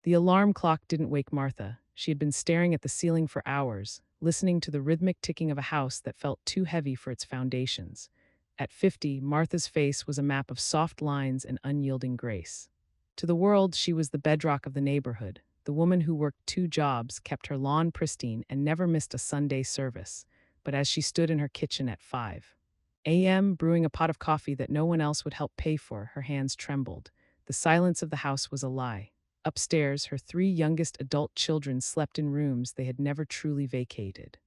The alarm clock didn't wake Martha. She had been staring at the ceiling for hours, listening to the rhythmic ticking of a house that felt too heavy for its foundations. At 50, Martha's face was a map of soft lines and unyielding grace. To the world, she was the bedrock of the neighborhood, the woman who worked 2 jobs, kept her lawn pristine, and never missed a Sunday service. But as she stood in her kitchen at 5 a.m., brewing a pot of coffee that no one else would help pay for, her hands trembled. The silence of the house was a lie. Upstairs, her 3 youngest adult children slept in rooms they had never truly vacated.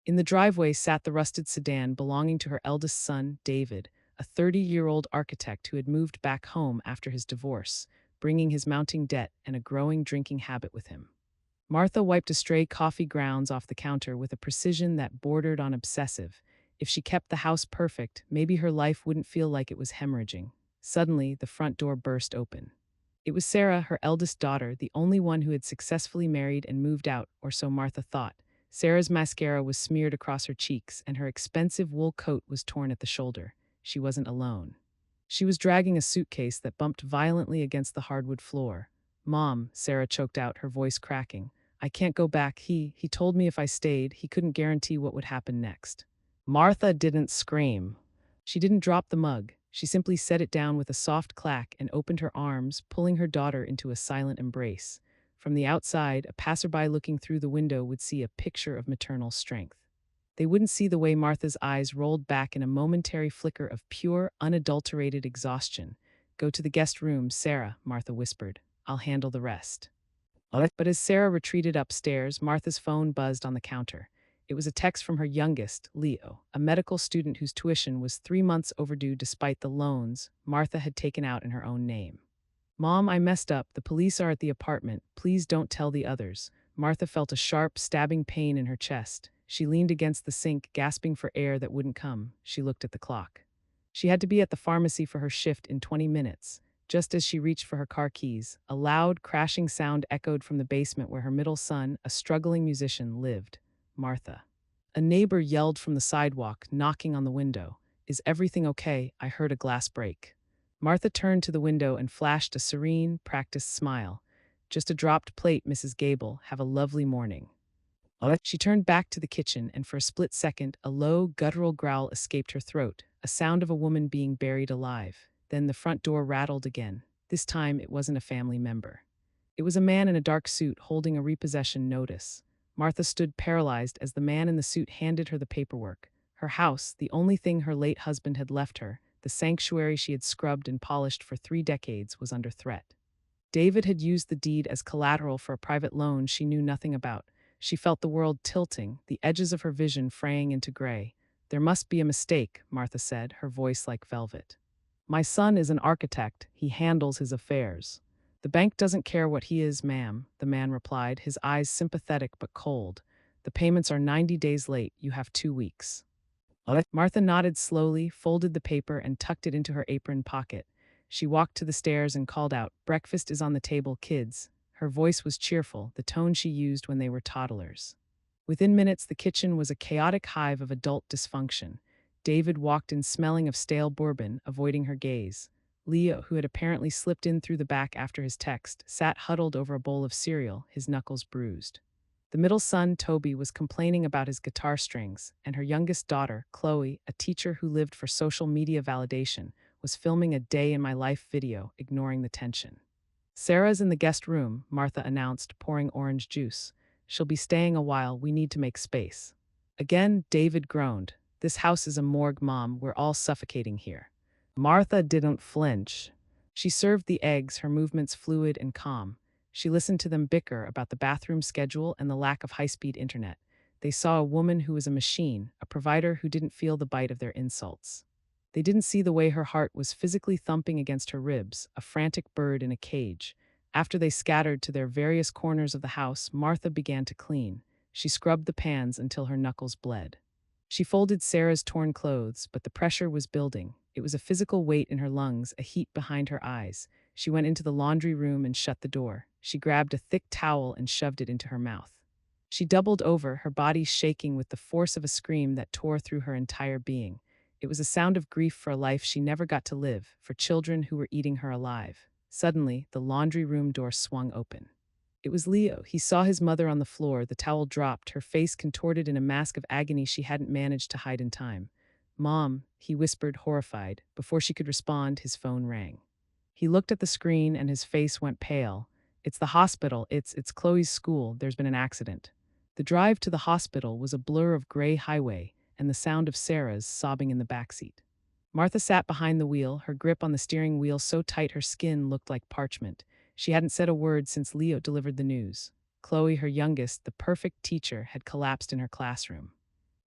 In the driveway sat the rusted sedan belonging to her eldest son, David, a 30-year-old architect who had moved back home after his divorce, bringing his mounting debt and a growing drinking habit with him. Martha wiped a stray coffee grounds off the counter with a precision that bordered on obsessive. If she kept the house perfect, maybe her life wouldn't feel like it was hemorrhaging. Suddenly, the front door burst open. It was Sarah, her eldest daughter, the only one who had successfully married and moved out, or so Martha thought. Sarah's mascara was smeared across her cheeks, and her expensive wool coat was torn at the shoulder. She wasn't alone. She was dragging a suitcase that bumped violently against the hardwood floor. "Mom," Sarah choked out, her voice cracking. "I can't go back. He told me if I stayed, he couldn't guarantee what would happen next." Martha didn't scream. She didn't drop the mug. She simply set it down with a soft clack and opened her arms, pulling her daughter into a silent embrace. From the outside, a passerby looking through the window would see a picture of maternal strength. They wouldn't see the way Martha's eyes rolled back in a momentary flicker of pure, unadulterated exhaustion. "Go to the guest room, Sarah," Martha whispered. "I'll handle the rest." But as Sarah retreated upstairs, Martha's phone buzzed on the counter. It was a text from her youngest, Leo, a medical student whose tuition was 3 months overdue despite the loans Martha had taken out in her own name. "Mom, I messed up. The police are at the apartment. Please don't tell the others." Martha felt a sharp, stabbing pain in her chest. She leaned against the sink, gasping for air that wouldn't come. She looked at the clock. She had to be at the pharmacy for her shift in 20 minutes. Just as she reached for her car keys, a loud, crashing sound echoed from the basement where her middle son, a struggling musician, lived. "Martha." A neighbor yelled from the sidewalk, knocking on the window. "Is everything okay? I heard a glass break." Martha turned to the window and flashed a serene, practiced smile. "Just a dropped plate, Mrs. Gable. Have a lovely morning." She turned back to the kitchen, and for a split second, a low, guttural growl escaped her throat, a sound of a woman being buried alive. Then the front door rattled again. This time, it wasn't a family member. It was a man in a dark suit holding a repossession notice. Martha stood paralyzed as the man in the suit handed her the paperwork. Her house, the only thing her late husband had left her, the sanctuary she had scrubbed and polished for 3 decades, was under threat. David had used the deed as collateral for a private loan she knew nothing about. She felt the world tilting, the edges of her vision fraying into gray. "There must be a mistake," Martha said, her voice like velvet. "My son is an architect. He handles his affairs." "The bank doesn't care what he is, ma'am," the man replied, his eyes sympathetic but cold. "The payments are 90 days late. You have 2 weeks." Martha nodded slowly, folded the paper, and tucked it into her apron pocket. She walked to the stairs and called out, "Breakfast is on the table, kids." Her voice was cheerful, the tone she used when they were toddlers. Within minutes, the kitchen was a chaotic hive of adult dysfunction. David walked in smelling of stale bourbon, avoiding her gaze. Leo, who had apparently slipped in through the back after his text, sat huddled over a bowl of cereal, his knuckles bruised. The middle son, Toby, was complaining about his guitar strings, and her youngest daughter, Chloe, a teacher who lived for social media validation, was filming a day in my life video, ignoring the tension. "Sarah's in the guest room," Martha announced, pouring orange juice. "She'll be staying a while. We need to make space." Again, David groaned. "This house is a morgue, Mom. We're all suffocating here." Martha didn't flinch. She served the eggs, her movements fluid and calm. She listened to them bicker about the bathroom schedule and the lack of high-speed internet. They saw a woman who was a machine, a provider who didn't feel the bite of their insults. They didn't see the way her heart was physically thumping against her ribs, a frantic bird in a cage. After they scattered to their various corners of the house, Martha began to clean. She scrubbed the pans until her knuckles bled. She folded Sarah's torn clothes, but the pressure was building. It was a physical weight in her lungs, a heat behind her eyes. She went into the laundry room and shut the door. She grabbed a thick towel and shoved it into her mouth. She doubled over, her body shaking with the force of a scream that tore through her entire being. It was a sound of grief for a life she never got to live, for children who were eating her alive. Suddenly, the laundry room door swung open. It was Leo. He saw his mother on the floor, the towel dropped, her face contorted in a mask of agony she hadn't managed to hide in time. Mom, he whispered, horrified. Before she could respond, his phone rang. He looked at the screen and his face went pale. It's the hospital. It's Chloe's school. There's been an accident. The drive to the hospital was a blur of gray highway and the sound of Sarah's sobbing in the backseat. Martha sat behind the wheel, her grip on the steering wheel so tight her skin looked like parchment. She hadn't said a word since Leo delivered the news. Chloe, her youngest, the perfect teacher, had collapsed in her classroom.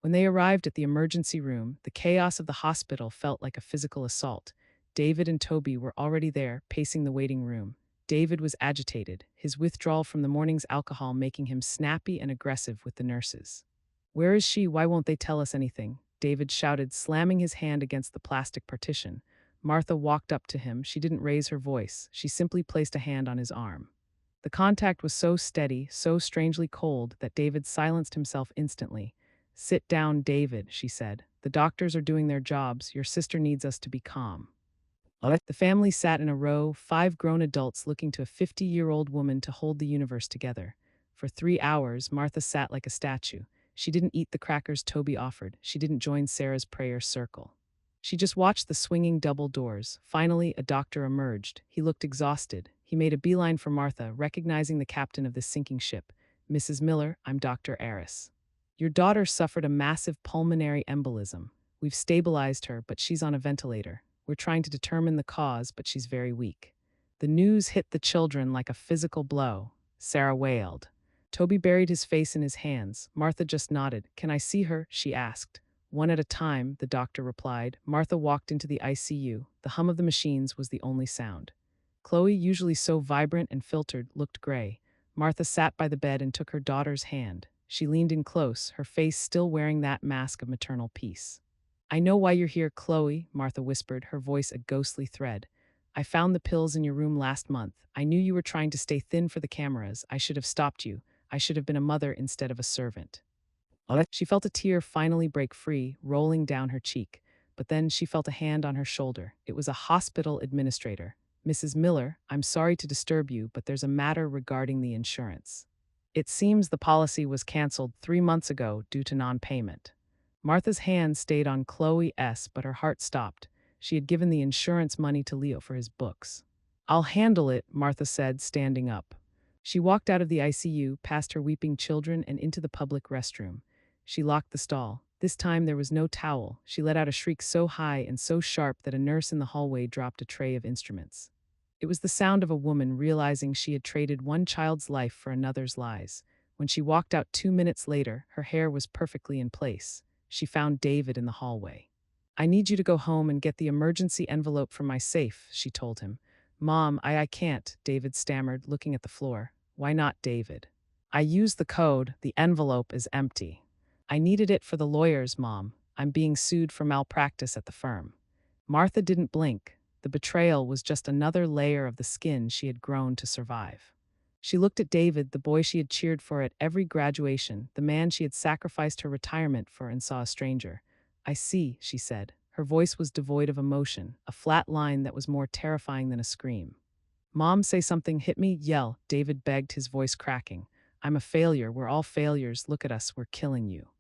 When they arrived at the emergency room, the chaos of the hospital felt like a physical assault. David and Toby were already there, pacing the waiting room. David was agitated, his withdrawal from the morning's alcohol making him snappy and aggressive with the nurses. "Where is she? Why won't they tell us anything?" David shouted, slamming his hand against the plastic partition. Martha walked up to him. She didn't raise her voice. She simply placed a hand on his arm. The contact was so steady, so strangely cold, that David silenced himself instantly. "Sit down, David," she said. "The doctors are doing their jobs. Your sister needs us to be calm." The family sat in a row, 5 grown adults looking to a 50-year-old woman to hold the universe together. For 3 hours, Martha sat like a statue. She didn't eat the crackers Toby offered. She didn't join Sarah's prayer circle. She just watched the swinging double doors. Finally, a doctor emerged. He looked exhausted. He made a beeline for Martha, recognizing the captain of this sinking ship. "Mrs. Miller, I'm Dr. Aris. Your daughter suffered a massive pulmonary embolism. We've stabilized her, but she's on a ventilator. We're trying to determine the cause, but she's very weak." The news hit the children like a physical blow. Sarah wailed. Toby buried his face in his hands. Martha just nodded. "Can I see her?" she asked. "One at a time," the doctor replied. Martha walked into the ICU. The hum of the machines was the only sound. Chloe, usually so vibrant and filtered, looked gray. Martha sat by the bed and took her daughter's hand. She leaned in close, her face still wearing that mask of maternal peace. "I know why you're here, Chloe," Martha whispered, her voice a ghostly thread. "I found the pills in your room last month. I knew you were trying to stay thin for the cameras. I should have stopped you. I should have been a mother instead of a servant." She felt a tear finally break free, rolling down her cheek. But then she felt a hand on her shoulder. It was a hospital administrator. "Mrs. Miller, I'm sorry to disturb you, but there's a matter regarding the insurance. It seems the policy was canceled 3 months ago due to non-payment." Martha's hand stayed on Chloe's, but her heart stopped. She had given the insurance money to Leo for his books. "I'll handle it," Martha said, standing up. She walked out of the ICU, past her weeping children, and into the public restroom. She locked the stall. This time there was no towel. She let out a shriek so high and so sharp that a nurse in the hallway dropped a tray of instruments. It was the sound of a woman realizing she had traded one child's life for another's lies. When she walked out 2 minutes later, her hair was perfectly in place. She found David in the hallway. "I need you to go home and get the emergency envelope from my safe," she told him. "Mom, I can't," David stammered, looking at the floor. "Why not, David?" "I used the code. The envelope is empty." "I needed it for the lawyers, Mom. I'm being sued for malpractice at the firm." Martha didn't blink. The betrayal was just another layer of the skin she had grown to survive. She looked at David, the boy she had cheered for at every graduation, the man she had sacrificed her retirement for, and saw a stranger. "I see," she said. Her voice was devoid of emotion, a flat line that was more terrifying than a scream. "Mom, say something, hit me, yell," David begged, his voice cracking. "I'm a failure. We're all failures. Look at us. We're killing you."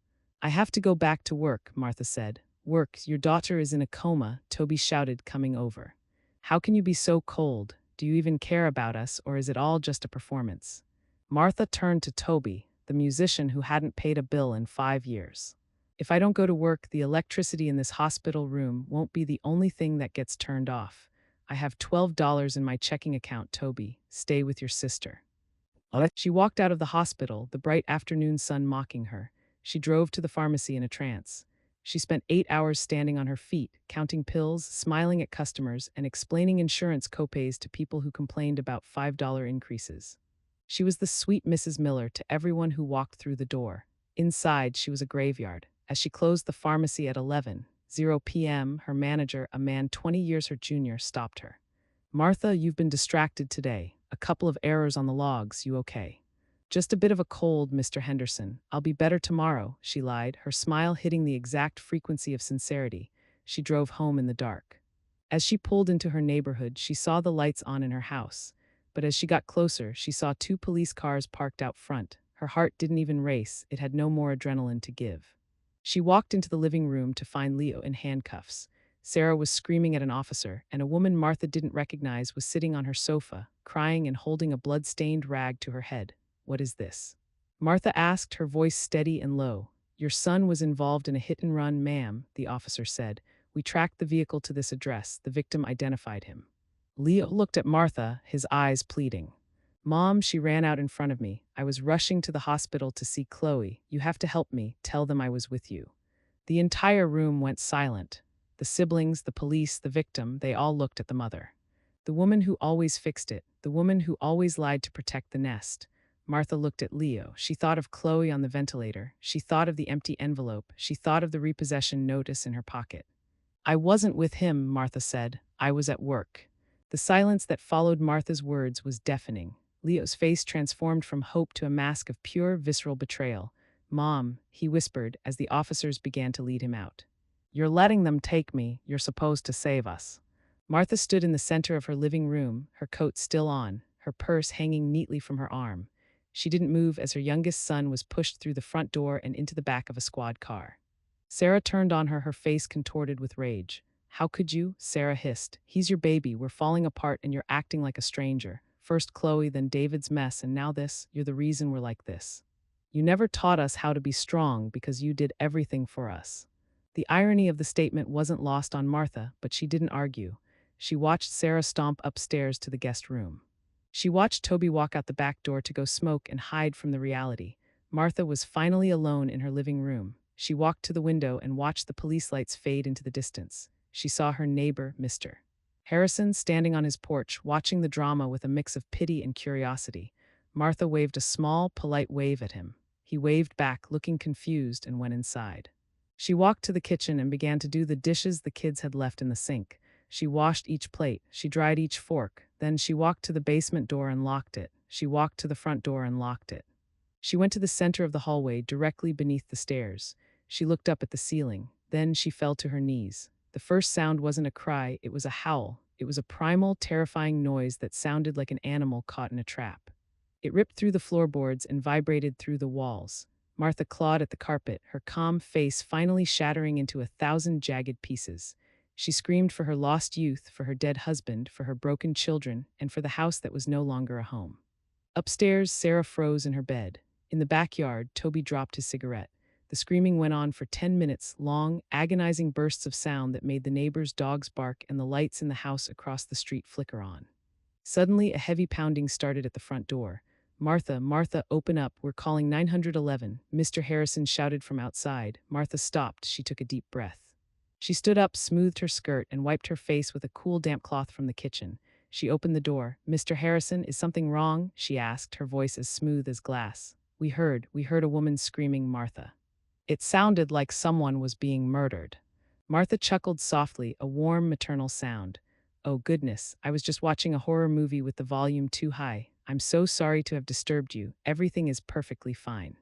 "I have to go back to work," Martha said. "Work? Your daughter is in a coma," Toby shouted, coming over. "How can you be so cold? Do you even care about us, or is it all just a performance?" Martha turned to Toby, the musician who hadn't paid a bill in 5 years. "If I don't go to work, the electricity in this hospital room won't be the only thing that gets turned off. I have $12 in my checking account, Toby. Stay with your sister." She walked out of the hospital, the bright afternoon sun mocking her. She drove to the pharmacy in a trance. She spent 8 hours standing on her feet, counting pills, smiling at customers, and explaining insurance copays to people who complained about $5 increases. She was the sweet Mrs. Miller to everyone who walked through the door. Inside, she was a graveyard. As she closed the pharmacy at 11:00 p.m., her manager, a man 20 years her junior, stopped her. "Martha, you've been distracted today. A couple of errors on the logs. You okay?" "Just a bit of a cold, Mr. Henderson. I'll be better tomorrow," she lied, her smile hitting the exact frequency of sincerity. She drove home in the dark. As she pulled into her neighborhood, she saw the lights on in her house. but as she got closer, she saw two police cars parked out front. Her heart didn't even race, it had no more adrenaline to give. She walked into the living room to find Leo in handcuffs. Sarah was screaming at an officer, and a woman Martha didn't recognize was sitting on her sofa, crying and holding a blood-stained rag to her head. "What is this?" Martha asked, her voice steady and low. "Your son was involved in a hit-and-run, ma'am," the officer said. "We tracked the vehicle to this address. The victim identified him." Leo looked at Martha, his eyes pleading. "Mom, she ran out in front of me. I was rushing to the hospital to see Chloe. You have to help me. Tell them I was with you." The entire room went silent. The siblings, the police, the victim, they all looked at the mother. The woman who always fixed it, the woman who always lied to protect the nest. Martha looked at Leo. She thought of Chloe on the ventilator. She thought of the empty envelope. She thought of the repossession notice in her pocket. "I wasn't with him," Martha said. "I was at work." The silence that followed Martha's words was deafening. Leo's face transformed from hope to a mask of pure, visceral betrayal. "Mom," he whispered as the officers began to lead him out. "You're letting them take me. You're supposed to save us." Martha stood in the center of her living room, her coat still on, her purse hanging neatly from her arm. She didn't move as her youngest son was pushed through the front door and into the back of a squad car. Sarah turned on her, her face contorted with rage. "How could you?" Sarah hissed. "He's your baby. We're falling apart and you're acting like a stranger. First Chloe, then David's mess, and now this. You're the reason we're like this. You never taught us how to be strong because you did everything for us." The irony of the statement wasn't lost on Martha, but she didn't argue. She watched Sarah stomp upstairs to the guest room. She watched Toby walk out the back door to go smoke and hide from the reality. Martha was finally alone in her living room. She walked to the window and watched the police lights fade into the distance. She saw her neighbor, Mr. Harrison, standing on his porch, watching the drama with a mix of pity and curiosity. Martha waved a small, polite wave at him. He waved back, looking confused, and went inside. She walked to the kitchen and began to do the dishes the kids had left in the sink. She washed each plate. She dried each fork. Then she walked to the basement door and locked it. She walked to the front door and locked it. She went to the center of the hallway, directly beneath the stairs. She looked up at the ceiling. Then she fell to her knees. The first sound wasn't a cry, it was a howl. It was a primal, terrifying noise that sounded like an animal caught in a trap. It ripped through the floorboards and vibrated through the walls. Martha clawed at the carpet, her calm face finally shattering into 1,000 jagged pieces. She screamed for her lost youth, for her dead husband, for her broken children, and for the house that was no longer a home. Upstairs, Sarah froze in her bed. In the backyard, Toby dropped his cigarette. The screaming went on for 10 minutes, long, agonizing bursts of sound that made the neighbors' dogs bark and the lights in the house across the street flicker on. Suddenly, a heavy pounding started at the front door. "Martha, Martha, open up, we're calling 911, Mr. Harrison shouted from outside. Martha stopped. She took a deep breath. She stood up, smoothed her skirt, and wiped her face with a cool, damp cloth from the kitchen. She opened the door. "Mr. Harrison, is something wrong?" she asked, her voice as smooth as glass. We heard a woman screaming, Martha. It sounded like someone was being murdered." Martha chuckled softly, a warm maternal sound. "Oh goodness, I was just watching a horror movie with the volume too high. I'm so sorry to have disturbed you. Everything is perfectly fine."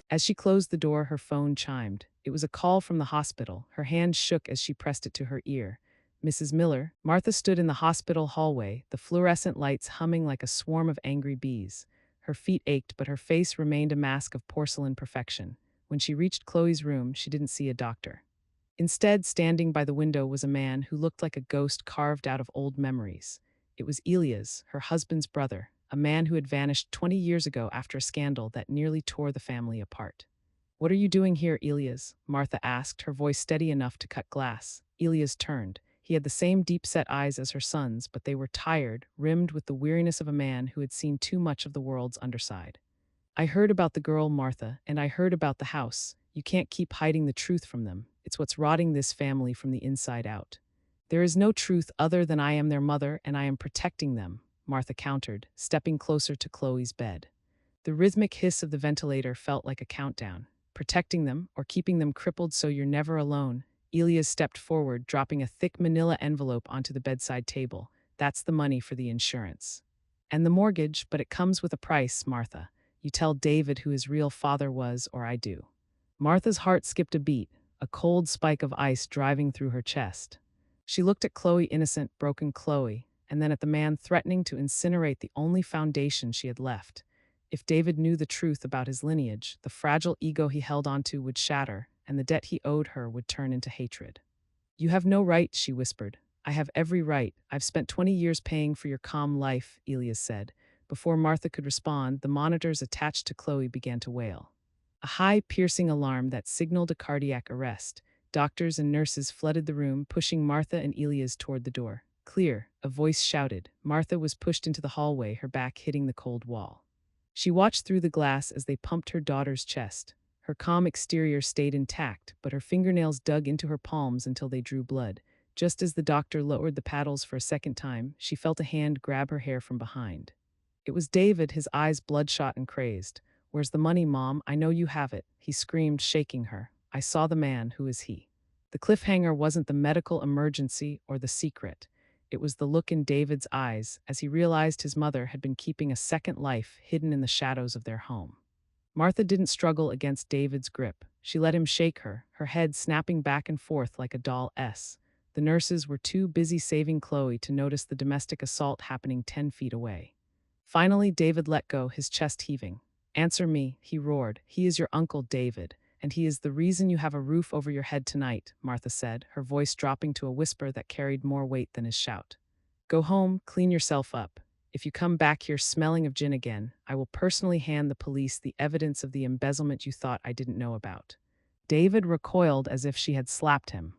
As she closed the door, her phone chimed. It was a call from the hospital. Her hand shook as she pressed it to her ear. "Mrs. Miller." Martha stood in the hospital hallway, the fluorescent lights humming like a swarm of angry bees. Her feet ached, but her face remained a mask of porcelain perfection. When she reached Chloe's room, she didn't see a doctor. Instead, standing by the window was a man who looked like a ghost carved out of old memories. It was Elias, her husband's brother, a man who had vanished 20 years ago after a scandal that nearly tore the family apart. "What are you doing here, Elias?" Martha asked, her voice steady enough to cut glass. Elias turned. He had the same deep-set eyes as her son's, but they were tired, rimmed with the weariness of a man who had seen too much of the world's underside. "I heard about the girl, Martha, and I heard about the house. You can't keep hiding the truth from them. It's what's rotting this family from the inside out." "There is no truth other than I am their mother and I am protecting them," Martha countered, stepping closer to Chloe's bed. The rhythmic hiss of the ventilator felt like a countdown. "Protecting them, or keeping them crippled so you're never alone." Elias stepped forward, dropping a thick manila envelope onto the bedside table. "That's the money for the insurance. And the mortgage, but it comes with a price, Martha. You tell David who his real father was, or I do." Martha's heart skipped a beat, a cold spike of ice driving through her chest. She looked at Chloe, innocent, broken Chloe. and then at the man threatening to incinerate the only foundation she had left. If David knew the truth about his lineage, the fragile ego he held onto would shatter, and the debt he owed her would turn into hatred. "You have no right," she whispered. "I have every right. I've spent 20 years paying for your calm life," Elias said. Before Martha could respond, the monitors attached to Chloe began to wail. A high, piercing alarm that signaled a cardiac arrest. Doctors and nurses flooded the room, pushing Martha and Elias toward the door. "Clear," a voice shouted. Martha was pushed into the hallway, her back hitting the cold wall. She watched through the glass as they pumped her daughter's chest. Her calm exterior stayed intact, but her fingernails dug into her palms until they drew blood. Just as the doctor lowered the paddles for a second time, she felt a hand grab her hair from behind. It was David, his eyes bloodshot and crazed. "Where's the money, Mom? I know you have it," he screamed, shaking her. "I saw the man. Who is he?" The cliffhanger wasn't the medical emergency or the secret. It was the look in David's eyes as he realized his mother had been keeping a second life hidden in the shadows of their home. Martha didn't struggle against David's grip. She let him shake her, her head snapping back and forth like a doll S. The nurses were too busy saving Chloe to notice the domestic assault happening 10 feet away. Finally, David let go, his chest heaving. "Answer me," he roared. "He is your uncle, David, and he is the reason you have a roof over your head tonight," Martha said, her voice dropping to a whisper that carried more weight than his shout. "Go home, clean yourself up. If you come back here smelling of gin again, I will personally hand the police the evidence of the embezzlement you thought I didn't know about." David recoiled as if she had slapped him.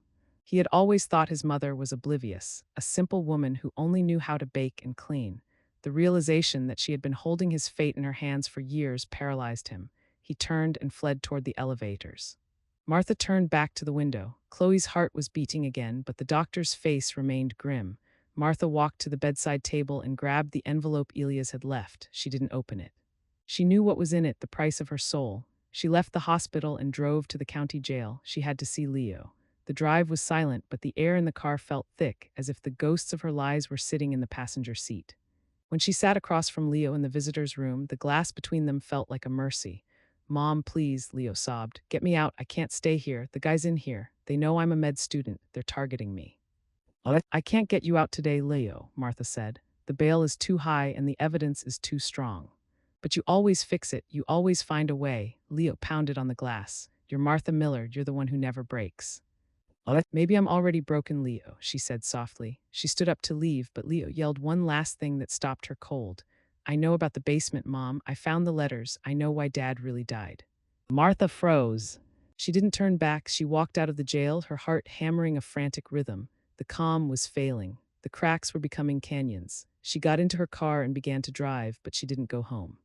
He had always thought his mother was oblivious, a simple woman who only knew how to bake and clean. The realization that she had been holding his fate in her hands for years paralyzed him. He turned and fled toward the elevators. Martha turned back to the window. Chloe's heart was beating again, but the doctor's face remained grim. Martha walked to the bedside table and grabbed the envelope Elias had left. She didn't open it. She knew what was in it, the price of her soul. She left the hospital and drove to the county jail. She had to see Leo. The drive was silent, but the air in the car felt thick, as if the ghosts of her lies were sitting in the passenger seat. When she sat across from Leo in the visitor's room, the glass between them felt like a mercy. "Mom, please," Leo sobbed. "Get me out. I can't stay here. The guy's in here. They know I'm a med student. They're targeting me." "I can't get you out today, Leo," Martha said. "The bail is too high and the evidence is too strong." "But you always fix it. You always find a way," Leo pounded on the glass. "You're Martha Miller. You're the one who never breaks." "Maybe I'm already broken, Leo," she said softly. She stood up to leave, but Leo yelled one last thing that stopped her cold. "I know about the basement, Mom. I found the letters. I know why Dad really died." Martha froze. She didn't turn back. She walked out of the jail, her heart hammering a frantic rhythm. The calm was failing. The cracks were becoming canyons. She got into her car and began to drive, but she didn't go home.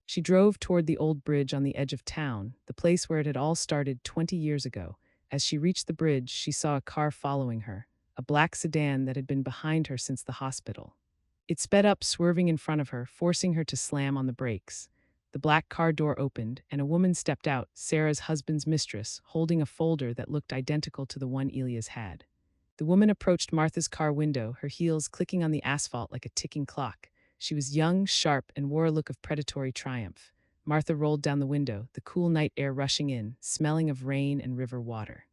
She drove toward the old bridge on the edge of town, the place where it had all started 20 years ago. As she reached the bridge, she saw a car following her, a black sedan that had been behind her since the hospital. It sped up, swerving in front of her, forcing her to slam on the brakes. The black car door opened, and a woman stepped out, Sarah's husband's mistress, holding a folder that looked identical to the one Elias had. The woman approached Martha's car window, her heels clicking on the asphalt like a ticking clock. She was young, sharp, and wore a look of predatory triumph. Martha rolled down the window, the cool night air rushing in, smelling of rain and river water.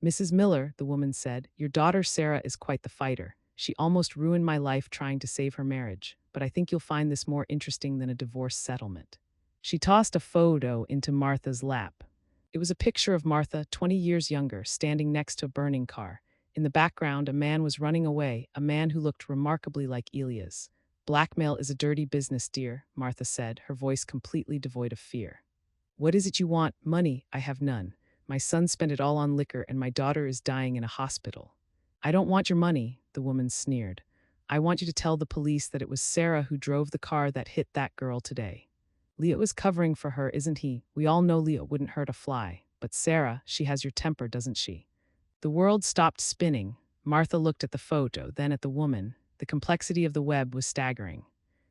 "Mrs. Miller," the woman said, "your daughter Sarah is quite the fighter. She almost ruined my life trying to save her marriage, but I think you'll find this more interesting than a divorce settlement." She tossed a photo into Martha's lap. It was a picture of Martha, 20 years younger, standing next to a burning car. In the background, a man was running away, a man who looked remarkably like Elias. "Blackmail is a dirty business, dear," Martha said, her voice completely devoid of fear. "What is it you want?" "Money. I have none. My son spent it all on liquor and my daughter is dying in a hospital." "I don't want your money," the woman sneered. "I want you to tell the police that it was Sarah who drove the car that hit that girl today. Leo is covering for her, isn't he? We all know Leo wouldn't hurt a fly. But Sarah, she has your temper, doesn't she?" The world stopped spinning. Martha looked at the photo, then at the woman. The complexity of the web was staggering.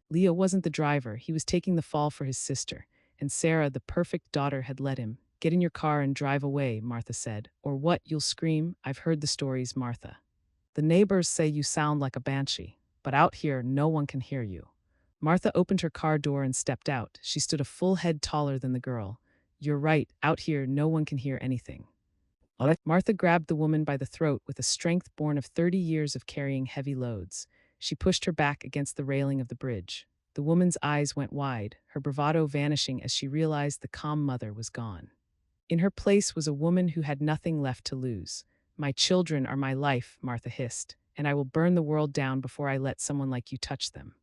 Leo wasn't the driver. He was taking the fall for his sister. And Sarah, the perfect daughter, had let him. "Get in your car and drive away," Martha said. "Or what? You'll scream." "I've heard the stories, Martha. The neighbors say you sound like a banshee. But out here, no one can hear you." Martha opened her car door and stepped out. She stood a full head taller than the girl. "You're right. Out here, no one can hear anything." Martha grabbed the woman by the throat with a strength born of 30 years of carrying heavy loads. She pushed her back against the railing of the bridge. The woman's eyes went wide, her bravado vanishing as she realized the calm mother was gone. In her place was a woman who had nothing left to lose. "My children are my life," Martha hissed, "and I will burn the world down before I let someone like you touch them."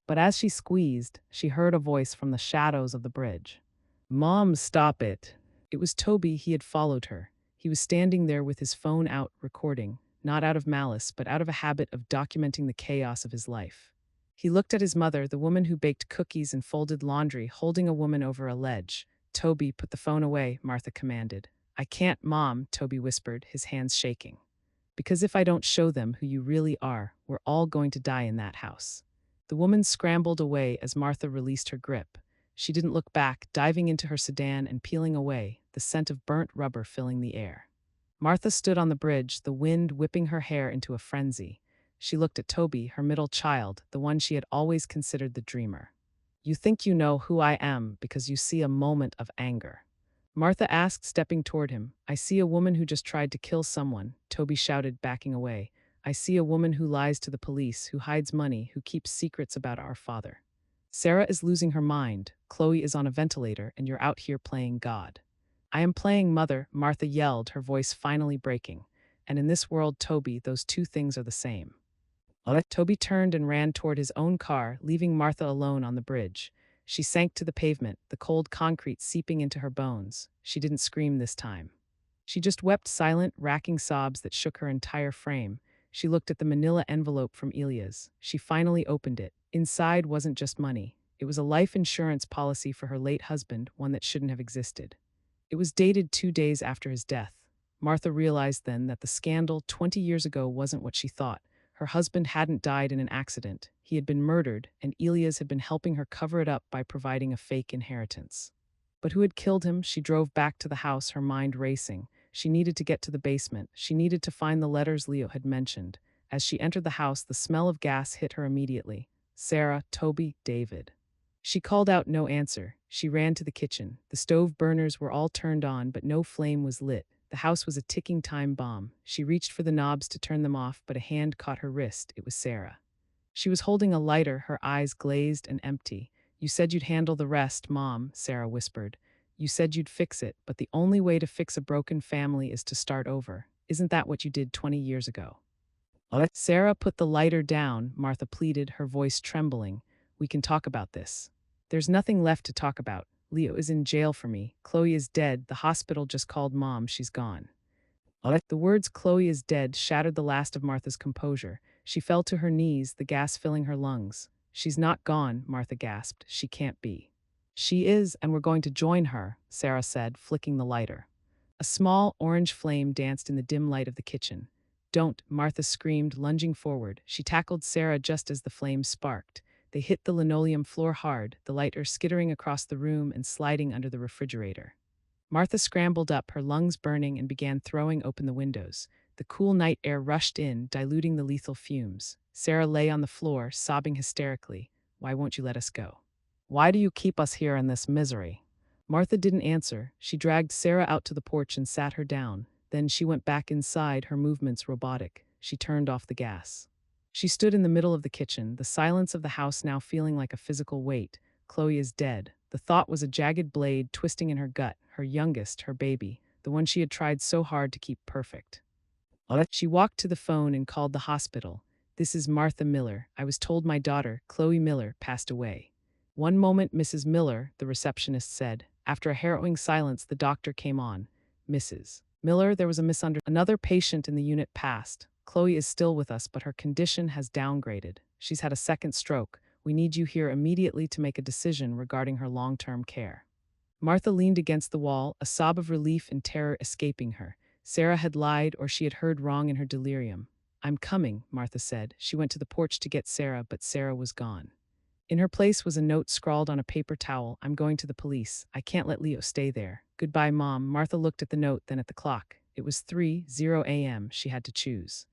But as she squeezed, she heard a voice from the shadows of the bridge. "Mom, stop it." It was Toby. He had followed her. He was standing there with his phone out, recording, not out of malice, but out of a habit of documenting the chaos of his life. He looked at his mother, the woman who baked cookies and folded laundry, holding a woman over a ledge. "Toby, put the phone away," Martha commanded. "I can't, Mom," Toby whispered, his hands shaking. "Because if I don't show them who you really are, we're all going to die in that house." The woman scrambled away as Martha released her grip. She didn't look back, diving into her sedan and peeling away, the scent of burnt rubber filling the air. Martha stood on the bridge, the wind whipping her hair into a frenzy. She looked at Toby, her middle child, the one she had always considered the dreamer. "You think you know who I am because you see a moment of anger?" Martha asked, stepping toward him. "I see a woman who just tried to kill someone," Toby shouted, backing away. "I see a woman who lies to the police, who hides money, who keeps secrets about our father. Sarah is losing her mind, Chloe is on a ventilator, and you're out here playing God." "I am playing mother," Martha yelled, her voice finally breaking. "And in this world, Toby, those two things are the same." Toby turned and ran toward his own car, leaving Martha alone on the bridge. She sank to the pavement, the cold concrete seeping into her bones. She didn't scream this time. She just wept silent, racking sobs that shook her entire frame. She looked at the manila envelope from Elia's. She finally opened it. Inside wasn't just money. It was a life insurance policy for her late husband, one that shouldn't have existed. It was dated 2 days after his death. Martha realized then that the scandal 20 years ago wasn't what she thought. Her husband hadn't died in an accident. He had been murdered, and Elias had been helping her cover it up by providing a fake inheritance. But who had killed him? She drove back to the house, her mind racing. She needed to get to the basement. She needed to find the letters Leo had mentioned. As she entered the house, the smell of gas hit her immediately. Sarah, Toby, David. She called out, no answer. She ran to the kitchen. The stove burners were all turned on, but no flame was lit. The house was a ticking time bomb. She reached for the knobs to turn them off, but a hand caught her wrist. It was Sarah. She was holding a lighter, her eyes glazed and empty. "You said you'd handle the rest, Mom," Sarah whispered. "You said you'd fix it, but the only way to fix a broken family is to start over. Isn't that what you did 20 years ago?" Sarah put the lighter down, Martha pleaded, her voice trembling. "We can talk about this." "There's nothing left to talk about. Leo is in jail for me. Chloe is dead. The hospital just called Mom. She's gone." The words "Chloe is dead" shattered the last of Martha's composure. She fell to her knees, the gas filling her lungs. "She's not gone," Martha gasped. "She can't be." "She is, and we're going to join her," Sarah said, flicking the lighter. A small, orange flame danced in the dim light of the kitchen. "Don't," Martha screamed, lunging forward. She tackled Sarah just as the flame sparked. They hit the linoleum floor hard, the lighter skittering across the room and sliding under the refrigerator. Martha scrambled up, her lungs burning, and began throwing open the windows. The cool night air rushed in, diluting the lethal fumes. Sarah lay on the floor, sobbing hysterically. "Why won't you let us go? Why do you keep us here in this misery?" Martha didn't answer. She dragged Sarah out to the porch and sat her down. Then she went back inside, her movements robotic. She turned off the gas. She stood in the middle of the kitchen, the silence of the house now feeling like a physical weight. Chloe is dead. The thought was a jagged blade twisting in her gut, her youngest, her baby, the one she had tried so hard to keep perfect. She walked to the phone and called the hospital. "This is Martha Miller. I was told my daughter, Chloe Miller, passed away." "One moment, Mrs. Miller," the receptionist said. After a harrowing silence, the doctor came on. "Mrs. Miller, there was a misunderstanding. Another patient in the unit passed. Chloe is still with us, but her condition has downgraded. She's had a second stroke. We need you here immediately to make a decision regarding her long-term care." Martha leaned against the wall, a sob of relief and terror escaping her. Sarah had lied, or she had heard wrong in her delirium. "I'm coming," Martha said. She went to the porch to get Sarah, but Sarah was gone. In her place was a note scrawled on a paper towel. "I'm going to the police. I can't let Leo stay there. Goodbye, Mom." Martha looked at the note, then at the clock. It was 3:00 a.m. She had to choose.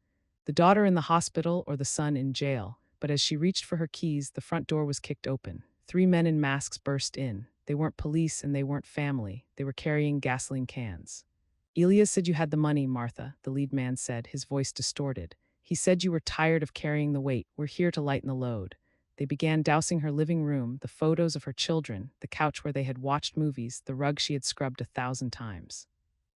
The daughter in the hospital or the son in jail. But as she reached for her keys, the front door was kicked open. 3 men in masks burst in. They weren't police and they weren't family. They were carrying gasoline cans. "Elias said you had the money, Martha," the lead man said, his voice distorted. He said you were tired of carrying the weight. We're here to lighten the load. They began dousing her living room, the photos of her children, the couch where they had watched movies, the rug she had scrubbed 1,000 times.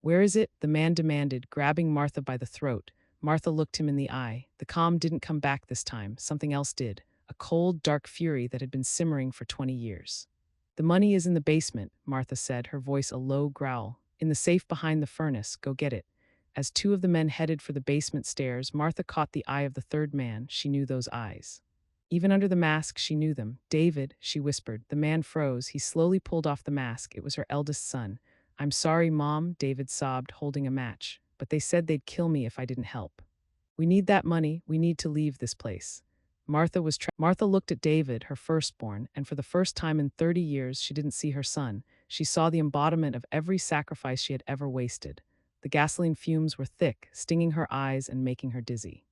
Where is it? The man demanded, grabbing Martha by the throat. Martha looked him in the eye. The calm didn't come back this time. Something else did. A cold, dark fury that had been simmering for 20 years. The money is in the basement, Martha said, her voice a low growl. In the safe behind the furnace. Go get it. As two of the men headed for the basement stairs, Martha caught the eye of the third man. She knew those eyes. Even under the mask, she knew them. David, she whispered. The man froze. He slowly pulled off the mask. It was her eldest son. I'm sorry, Mom, David sobbed, holding a match. But they said they'd kill me if I didn't help. We need that money. We need to leave this place. Martha looked at David, her firstborn, and for the first time in 30 years, she didn't see her son. She saw the embodiment of every sacrifice she had ever wasted. The gasoline fumes were thick, stinging her eyes and making her dizzy.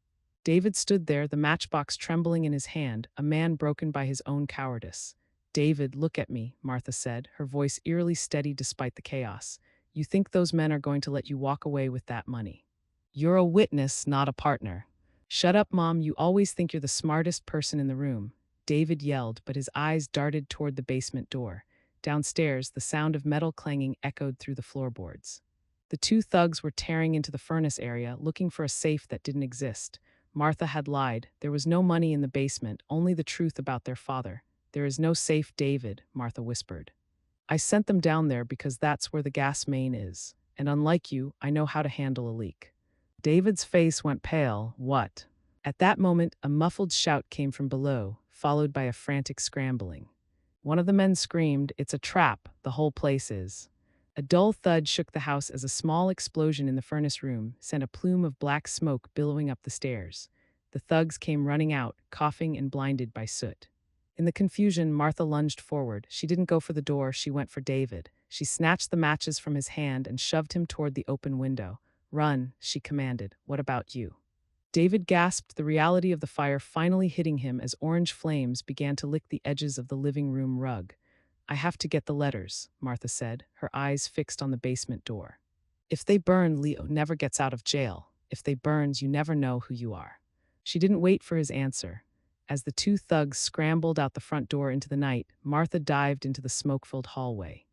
David stood there, the matchbox trembling in his hand, a man broken by his own cowardice. David, look at me, Martha said, her voice eerily steady despite the chaos. You think those men are going to let you walk away with that money? You're a witness, not a partner. Shut up, Mom, you always think you're the smartest person in the room. David yelled, but his eyes darted toward the basement door. Downstairs, the sound of metal clanging echoed through the floorboards. The two thugs were tearing into the furnace area, looking for a safe that didn't exist. Martha had lied. There was no money in the basement, only the truth about their father. There is no safe, David, Martha whispered. I sent them down there because that's where the gas main is. And unlike you, I know how to handle a leak. David's face went pale. What? At that moment, a muffled shout came from below, followed by a frantic scrambling. One of the men screamed, "It's a trap, the whole place is." A dull thud shook the house as a small explosion in the furnace room sent a plume of black smoke billowing up the stairs. The thugs came running out, coughing and blinded by soot. In the confusion, Martha lunged forward. She didn't go for the door, she went for David. She snatched the matches from his hand and shoved him toward the open window. Run, she commanded. What about you? David gasped, the reality of the fire finally hitting him as orange flames began to lick the edges of the living room rug. I have to get the letters, Martha said, her eyes fixed on the basement door. If they burn, Leo never gets out of jail. If they burns, you never know who you are. She didn't wait for his answer. As the two thugs scrambled out the front door into the night, Martha dived into the smoke-filled hallway.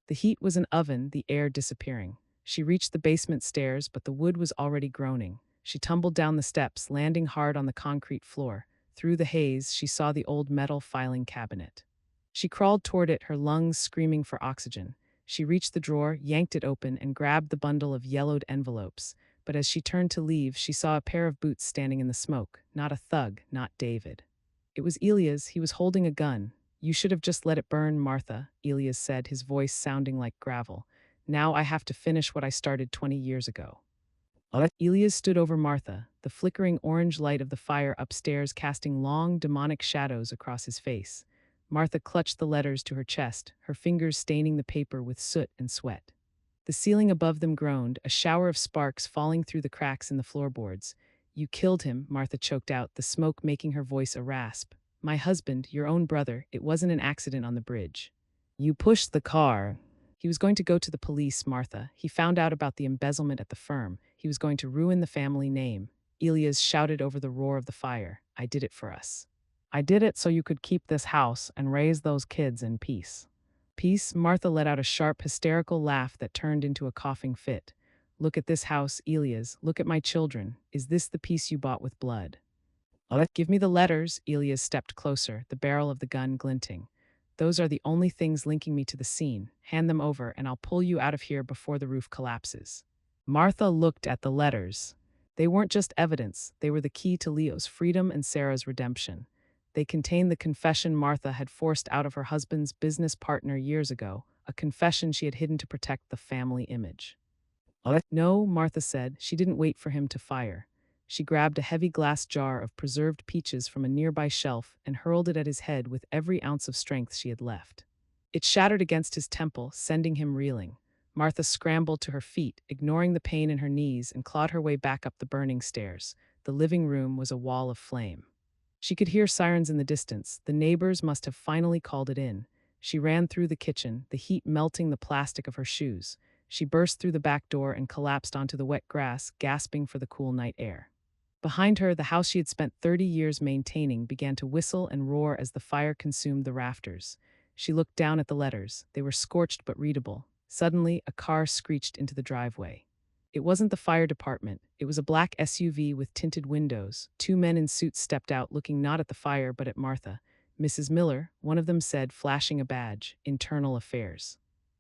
The heat was an oven, the air disappearing. She reached the basement stairs, but the wood was already groaning. She tumbled down the steps, landing hard on the concrete floor. Through the haze, she saw the old metal filing cabinet. She crawled toward it, her lungs screaming for oxygen. She reached the drawer, yanked it open, and grabbed the bundle of yellowed envelopes. But as she turned to leave, she saw a pair of boots standing in the smoke. Not a thug, not David. It was Elias. He was holding a gun. You should have just let it burn, Martha, Elias said, his voice sounding like gravel. Now I have to finish what I started 20 years ago. Elias stood over Martha, the flickering orange light of the fire upstairs casting long, demonic shadows across his face. Martha clutched the letters to her chest, her fingers staining the paper with soot and sweat. The ceiling above them groaned, a shower of sparks falling through the cracks in the floorboards. You killed him, Martha choked out, the smoke making her voice a rasp. My husband, your own brother, it wasn't an accident on the bridge. You pushed the car. He was going to go to the police, Martha. He found out about the embezzlement at the firm. He was going to ruin the family name. Elias shouted over the roar of the fire. I did it for us. I did it so you could keep this house and raise those kids in peace. Peace? Martha let out a sharp, hysterical laugh that turned into a coughing fit. Look at this house, Elias. Look at my children. Is this the peace you bought with blood? Give me the letters. Elias stepped closer, the barrel of the gun glinting. Those are the only things linking me to the scene. Hand them over, and I'll pull you out of here before the roof collapses. Martha looked at the letters. They weren't just evidence. They were the key to Leo's freedom and Sarah's redemption. They contained the confession Martha had forced out of her husband's business partner years ago, a confession she had hidden to protect the family image. No, Martha said. She didn't wait for him to fire. She grabbed a heavy glass jar of preserved peaches from a nearby shelf and hurled it at his head with every ounce of strength she had left. It shattered against his temple, sending him reeling. Martha scrambled to her feet, ignoring the pain in her knees, and clawed her way back up the burning stairs. The living room was a wall of flame. She could hear sirens in the distance. The neighbors must have finally called it in. She ran through the kitchen, the heat melting the plastic of her shoes. She burst through the back door and collapsed onto the wet grass, gasping for the cool night air. Behind her, the house she had spent 30 years maintaining began to whistle and roar as the fire consumed the rafters. She looked down at the letters. They were scorched but readable. Suddenly, a car screeched into the driveway. It wasn't the fire department. It was a black SUV with tinted windows. Two men in suits stepped out, looking not at the fire but at Martha. "Mrs. Miller," one of them said, flashing a badge. "Internal Affairs.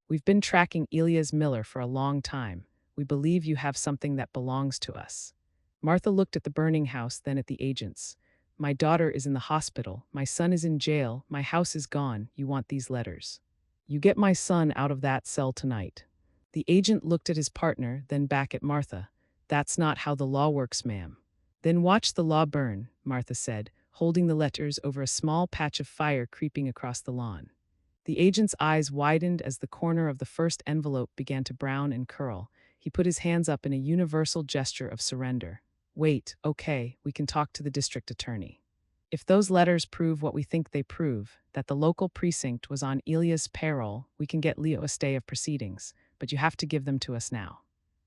We've been tracking Elias Miller for a long time. We believe you have something that belongs to us." Martha looked at the burning house, then at the agents. "My daughter is in the hospital. My son is in jail. My house is gone. You want these letters. You get my son out of that cell tonight." The agent looked at his partner, then back at Martha. "That's not how the law works, ma'am." "Then watch the law burn," Martha said, holding the letters over a small patch of fire creeping across the lawn. The agent's eyes widened as the corner of the first envelope began to brown and curl. He put his hands up in a universal gesture of surrender. "Wait, okay, we can talk to the district attorney. If those letters prove what we think they prove, that the local precinct was on Elias' payroll, we can get Leo a stay of proceedings, but you have to give them to us now."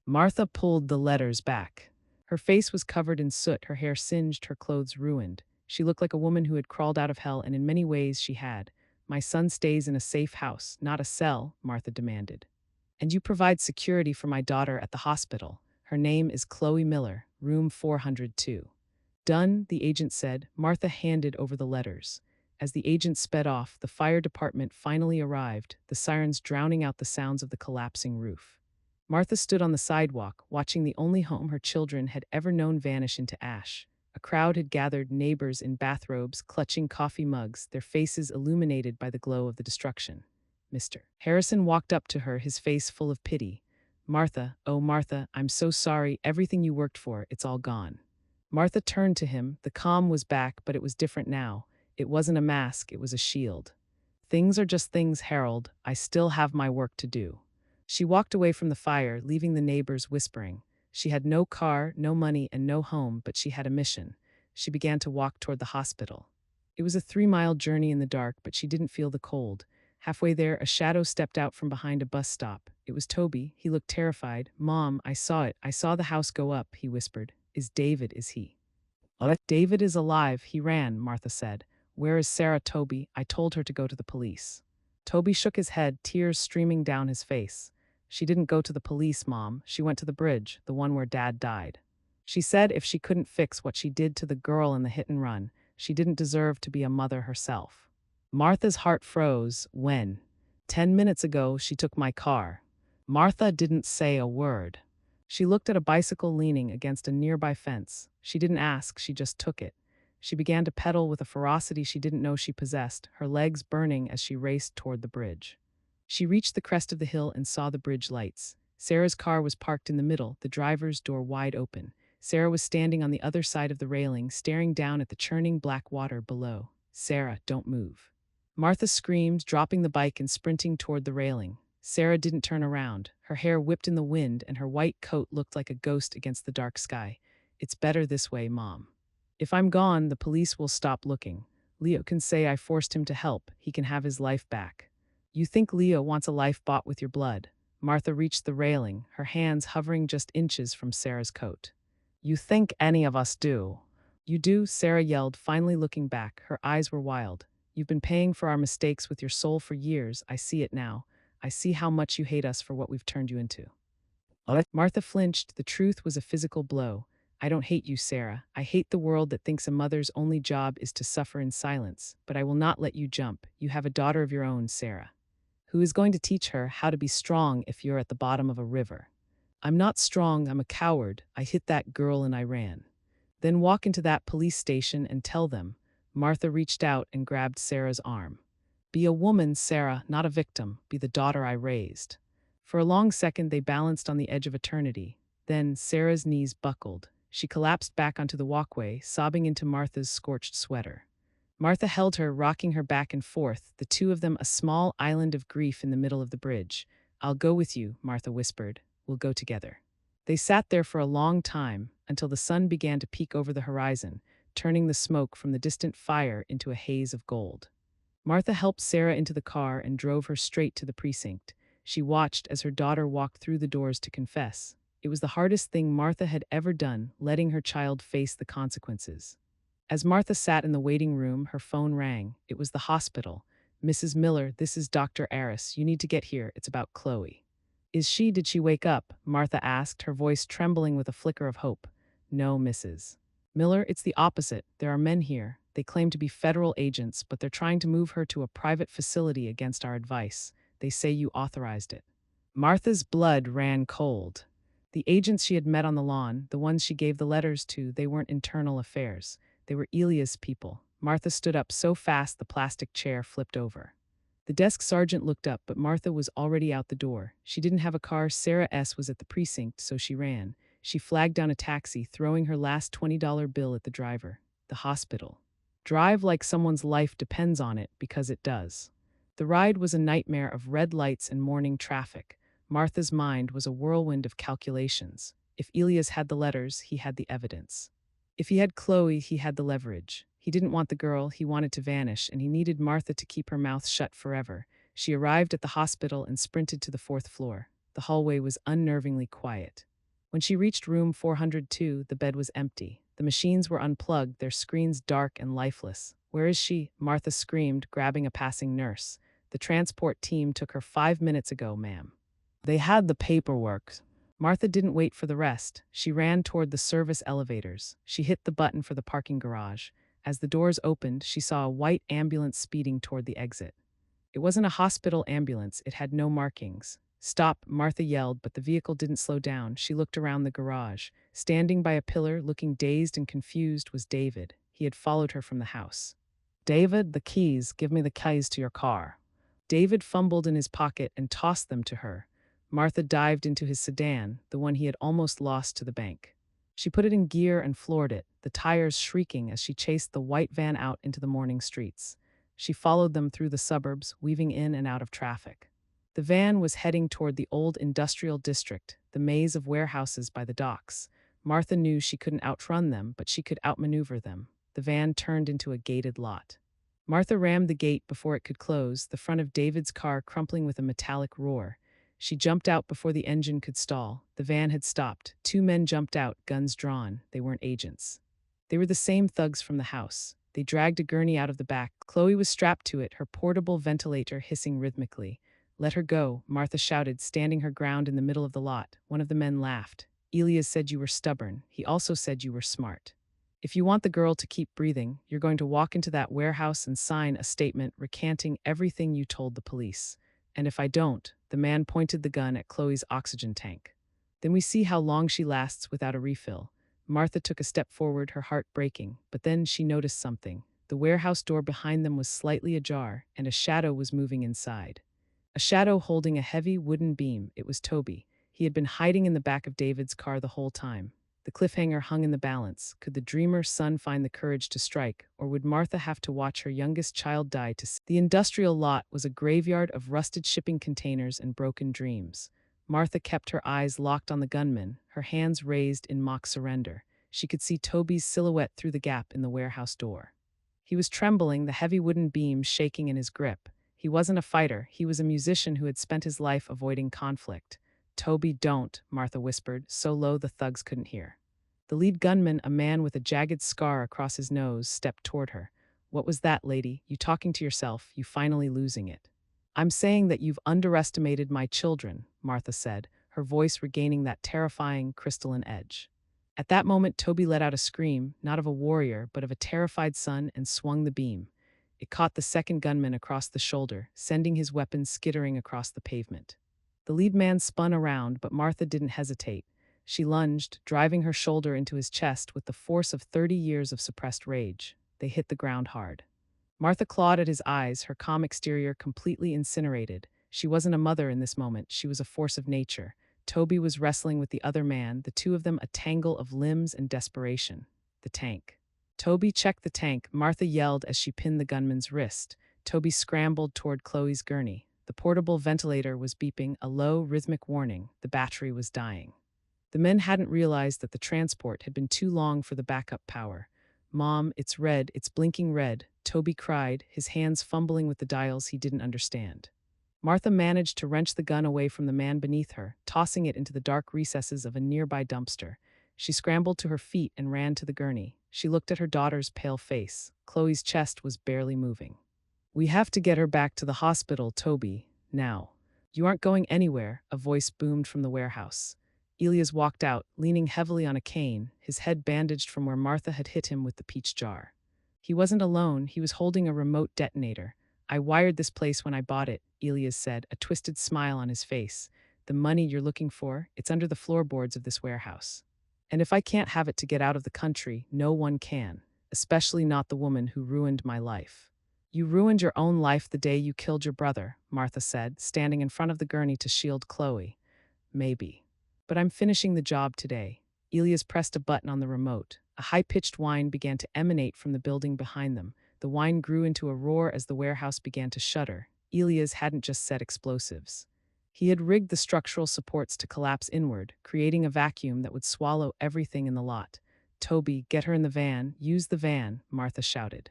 Martha pulled the letters back. Her face was covered in soot, her hair singed, her clothes ruined. She looked like a woman who had crawled out of hell, and in many ways she had. "My son stays in a safe house, not a cell," Martha demanded. "And you provide security for my daughter at the hospital. Her name is Chloe Miller, room 402. "Done," the agent said. Martha handed over the letters. As the agent sped off, the fire department finally arrived, the sirens drowning out the sounds of the collapsing roof. Martha stood on the sidewalk, watching the only home her children had ever known vanish into ash. A crowd had gathered, neighbors in bathrobes, clutching coffee mugs, their faces illuminated by the glow of the destruction. Mr. Harrison walked up to her, his face full of pity. "Martha, oh Martha, I'm so sorry, everything you worked for, it's all gone." Martha turned to him. The calm was back, but it was different now. It wasn't a mask, it was a shield. "Things are just things, Harold. I still have my work to do." She walked away from the fire, leaving the neighbors whispering. She had no car, no money, and no home, but she had a mission. She began to walk toward the hospital. It was a 3-mile journey in the dark, but she didn't feel the cold. Halfway there, a shadow stepped out from behind a bus stop. It was Toby. He looked terrified. "Mom, I saw it. I saw the house go up," he whispered. Is he?" "David is alive. He ran," Martha said. "Where is Sarah, Toby? I told her to go to the police." Toby shook his head, tears streaming down his face. "She didn't go to the police, Mom. She went to the bridge, the one where Dad died. She said if she couldn't fix what she did to the girl in the hit and run, she didn't deserve to be a mother herself." Martha's heart froze. "When?" "10 minutes ago, she took my car." Martha didn't say a word. She looked at a bicycle leaning against a nearby fence. She didn't ask, she just took it. She began to pedal with a ferocity she didn't know she possessed, her legs burning as she raced toward the bridge. She reached the crest of the hill and saw the bridge lights. Sarah's car was parked in the middle, the driver's door wide open. Sarah was standing on the other side of the railing, staring down at the churning black water below. "Sarah, don't move." Martha screamed, dropping the bike and sprinting toward the railing. Sarah didn't turn around. Her hair whipped in the wind, and her white coat looked like a ghost against the dark sky. "It's better this way, Mom. If I'm gone, the police will stop looking. Leo can say I forced him to help. He can have his life back." "You think Leo wants a life bought with your blood?" Martha reached the railing, her hands hovering just inches from Sarah's coat. "You think any of us do?" "You do," Sarah yelled, finally looking back. Her eyes were wild. "You've been paying for our mistakes with your soul for years. I see it now. I see how much you hate us for what we've turned you into." Martha flinched. The truth was a physical blow. "I don't hate you, Sarah. I hate the world that thinks a mother's only job is to suffer in silence. But I will not let you jump. You have a daughter of your own, Sarah. Who is going to teach her how to be strong if you're at the bottom of a river?" "I'm not strong. I'm a coward. I hit that girl and I ran." "Then walk into that police station and tell them." Martha reached out and grabbed Sarah's arm. "Be a woman, Sarah, not a victim. Be the daughter I raised." For a long second, they balanced on the edge of eternity. Then Sarah's knees buckled. She collapsed back onto the walkway, sobbing into Martha's scorched sweater. Martha held her, rocking her back and forth, the two of them a small island of grief in the middle of the bridge. "I'll go with you," Martha whispered. "We'll go together." They sat there for a long time, until the sun began to peek over the horizon, turning the smoke from the distant fire into a haze of gold. Martha helped Sarah into the car and drove her straight to the precinct. She watched as her daughter walked through the doors to confess. It was the hardest thing Martha had ever done, letting her child face the consequences. As Martha sat in the waiting room, her phone rang. It was the hospital. "Mrs. Miller, this is Dr. Aris. You need to get here. It's about Chloe." Did she wake up?" Martha asked, her voice trembling with a flicker of hope. "No, Mrs. Miller, it's the opposite. There are men here. They claim to be federal agents, but they're trying to move her to a private facility against our advice. They say you authorized it." Martha's blood ran cold. The agents she had met on the lawn, the ones she gave the letters to, they weren't internal affairs. They were Elia's people. Martha stood up so fast the plastic chair flipped over. The desk sergeant looked up, but Martha was already out the door. She didn't have a car. Sarah S. was at the precinct, so she ran. She flagged down a taxi, throwing her last $20 bill at the driver. The hospital. Drive like someone's life depends on it, because it does. The ride was a nightmare of red lights and morning traffic. Martha's mind was a whirlwind of calculations. If Elias had the letters, he had the evidence. If he had Chloe, he had the leverage. He didn't want the girl, he wanted to vanish, and he needed Martha to keep her mouth shut forever. She arrived at the hospital and sprinted to the 4th floor. The hallway was unnervingly quiet. When she reached room 402, the bed was empty. The machines were unplugged, their screens dark and lifeless. "Where is she?" Martha screamed, grabbing a passing nurse. "The transport team took her 5 minutes ago, ma'am. They had the paperwork." Martha didn't wait for the rest. She ran toward the service elevators. She hit the button for the parking garage. As the doors opened, she saw a white ambulance speeding toward the exit. It wasn't a hospital ambulance. It had no markings. "Stop," Martha yelled, but the vehicle didn't slow down. She looked around the garage. Standing by a pillar, looking dazed and confused, was David. He had followed her from the house. "David, the keys. Give me the keys to your car." David fumbled in his pocket and tossed them to her. Martha dived into his sedan, the one he had almost lost to the bank. She put it in gear and floored it, the tires shrieking as she chased the white van out into the morning streets. She followed them through the suburbs, weaving in and out of traffic. The van was heading toward the old industrial district, the maze of warehouses by the docks. Martha knew she couldn't outrun them, but she could outmaneuver them. The van turned into a gated lot. Martha rammed the gate before it could close, the front of David's car crumpling with a metallic roar. She jumped out before the engine could stall. The van had stopped. 2 men jumped out, guns drawn. They weren't agents. They were the same thugs from the house. They dragged a gurney out of the back. Chloe was strapped to it, her portable ventilator hissing rhythmically. "Let her go," Martha shouted, standing her ground in the middle of the lot. One of the men laughed. "Elias said you were stubborn. He also said you were smart. If you want the girl to keep breathing, you're going to walk into that warehouse and sign a statement recanting everything you told the police. And if I don't," the man pointed the gun at Chloe's oxygen tank, "then we see how long she lasts without a refill." Martha took a step forward, her heart breaking, but then she noticed something. The warehouse door behind them was slightly ajar, and a shadow was moving inside. A shadow holding a heavy wooden beam. It was Toby. He had been hiding in the back of David's car the whole time. The cliffhanger hung in the balance. Could the dreamer's son find the courage to strike, or would Martha have to watch her youngest child die to see? The industrial lot was a graveyard of rusted shipping containers and broken dreams. Martha kept her eyes locked on the gunman, her hands raised in mock surrender. She could see Toby's silhouette through the gap in the warehouse door. He was trembling, the heavy wooden beam shaking in his grip. He wasn't a fighter. He was a musician who had spent his life avoiding conflict. "Toby, don't," Martha whispered, so low the thugs couldn't hear. The lead gunman, a man with a jagged scar across his nose, stepped toward her. "What was that, lady? You talking to yourself, you finally losing it." "I'm saying that you've underestimated my children," Martha said, her voice regaining that terrifying, crystalline edge. At that moment, Toby let out a scream, not of a warrior, but of a terrified son, and swung the beam. It caught the second gunman across the shoulder, sending his weapon skittering across the pavement. The lead man spun around, but Martha didn't hesitate. She lunged, driving her shoulder into his chest with the force of 30 years of suppressed rage. They hit the ground hard. Martha clawed at his eyes, her calm exterior completely incinerated. She wasn't a mother in this moment, she was a force of nature. Toby was wrestling with the other man, the two of them a tangle of limbs and desperation. The tank. "Toby, check the tank," Martha yelled as she pinned the gunman's wrist. Toby scrambled toward Chloe's gurney. The portable ventilator was beeping, a low, rhythmic warning. The battery was dying. The men hadn't realized that the transport had been too long for the backup power. "Mom, it's red, it's blinking red," Toby cried, his hands fumbling with the dials he didn't understand. Martha managed to wrench the gun away from the man beneath her, tossing it into the dark recesses of a nearby dumpster. She scrambled to her feet and ran to the gurney. She looked at her daughter's pale face. Chloe's chest was barely moving. "We have to get her back to the hospital, Toby, now." "You aren't going anywhere," a voice boomed from the warehouse. Elias walked out, leaning heavily on a cane, his head bandaged from where Martha had hit him with the peach jar. He wasn't alone, he was holding a remote detonator. "I wired this place when I bought it," Elias said, a twisted smile on his face. "The money you're looking for, it's under the floorboards of this warehouse. And if I can't have it to get out of the country, no one can, especially not the woman who ruined my life." "You ruined your own life the day you killed your brother," Martha said, standing in front of the gurney to shield Chloe. "Maybe. But I'm finishing the job today." Elias pressed a button on the remote. A high-pitched whine began to emanate from the building behind them. The whine grew into a roar as the warehouse began to shudder. Elias hadn't just set explosives. He had rigged the structural supports to collapse inward, creating a vacuum that would swallow everything in the lot. "Toby, get her in the van. Use the van," Martha shouted.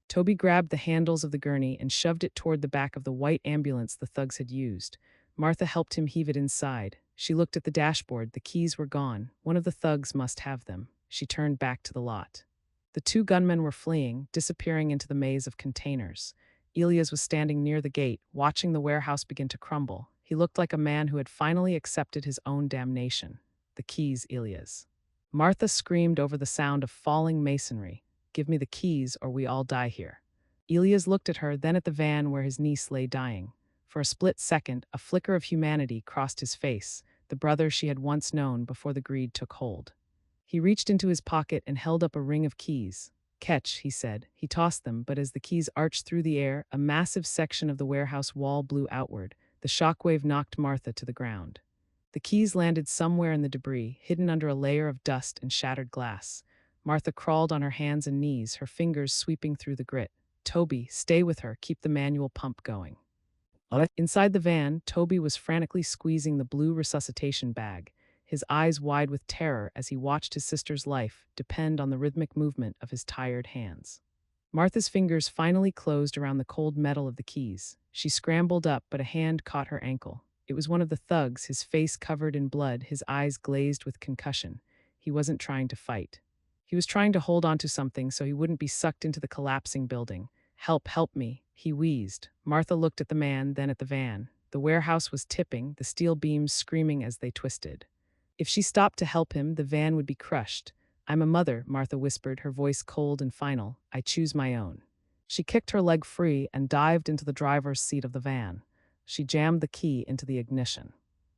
Toby grabbed the handles of the gurney and shoved it toward the back of the white ambulance the thugs had used. Martha helped him heave it inside. She looked at the dashboard. The keys were gone. One of the thugs must have them. She turned back to the lot. The two gunmen were fleeing, disappearing into the maze of containers. Elias was standing near the gate, watching the warehouse begin to crumble. He looked like a man who had finally accepted his own damnation. "The keys, Elias." Martha screamed over the sound of falling masonry. "Give me the keys or we all die here." Elias looked at her, then at the van where his niece lay dying. For a split second, a flicker of humanity crossed his face, the brother she had once known before the greed took hold. He reached into his pocket and held up a ring of keys. "Catch," he said. He tossed them, but as the keys arched through the air, a massive section of the warehouse wall blew outward. The shockwave knocked Martha to the ground. The keys landed somewhere in the debris, hidden under a layer of dust and shattered glass. Martha crawled on her hands and knees, her fingers sweeping through the grit. "Toby, stay with her, keep the manual pump going." Inside the van, Toby was frantically squeezing the blue resuscitation bag, his eyes wide with terror as he watched his sister's life depend on the rhythmic movement of his tired hands. Martha's fingers finally closed around the cold metal of the keys. She scrambled up, but a hand caught her ankle. It was one of the thugs, his face covered in blood, his eyes glazed with concussion. He wasn't trying to fight. He was trying to hold onto something so he wouldn't be sucked into the collapsing building. Help me," he wheezed. Martha looked at the man, then at the van. The warehouse was tipping, the steel beams screaming as they twisted. If she stopped to help him, the van would be crushed. "I'm a mother," Martha whispered, her voice cold and final. "I choose my own." She kicked her leg free and dived into the driver's seat of the van. She jammed the key into the ignition.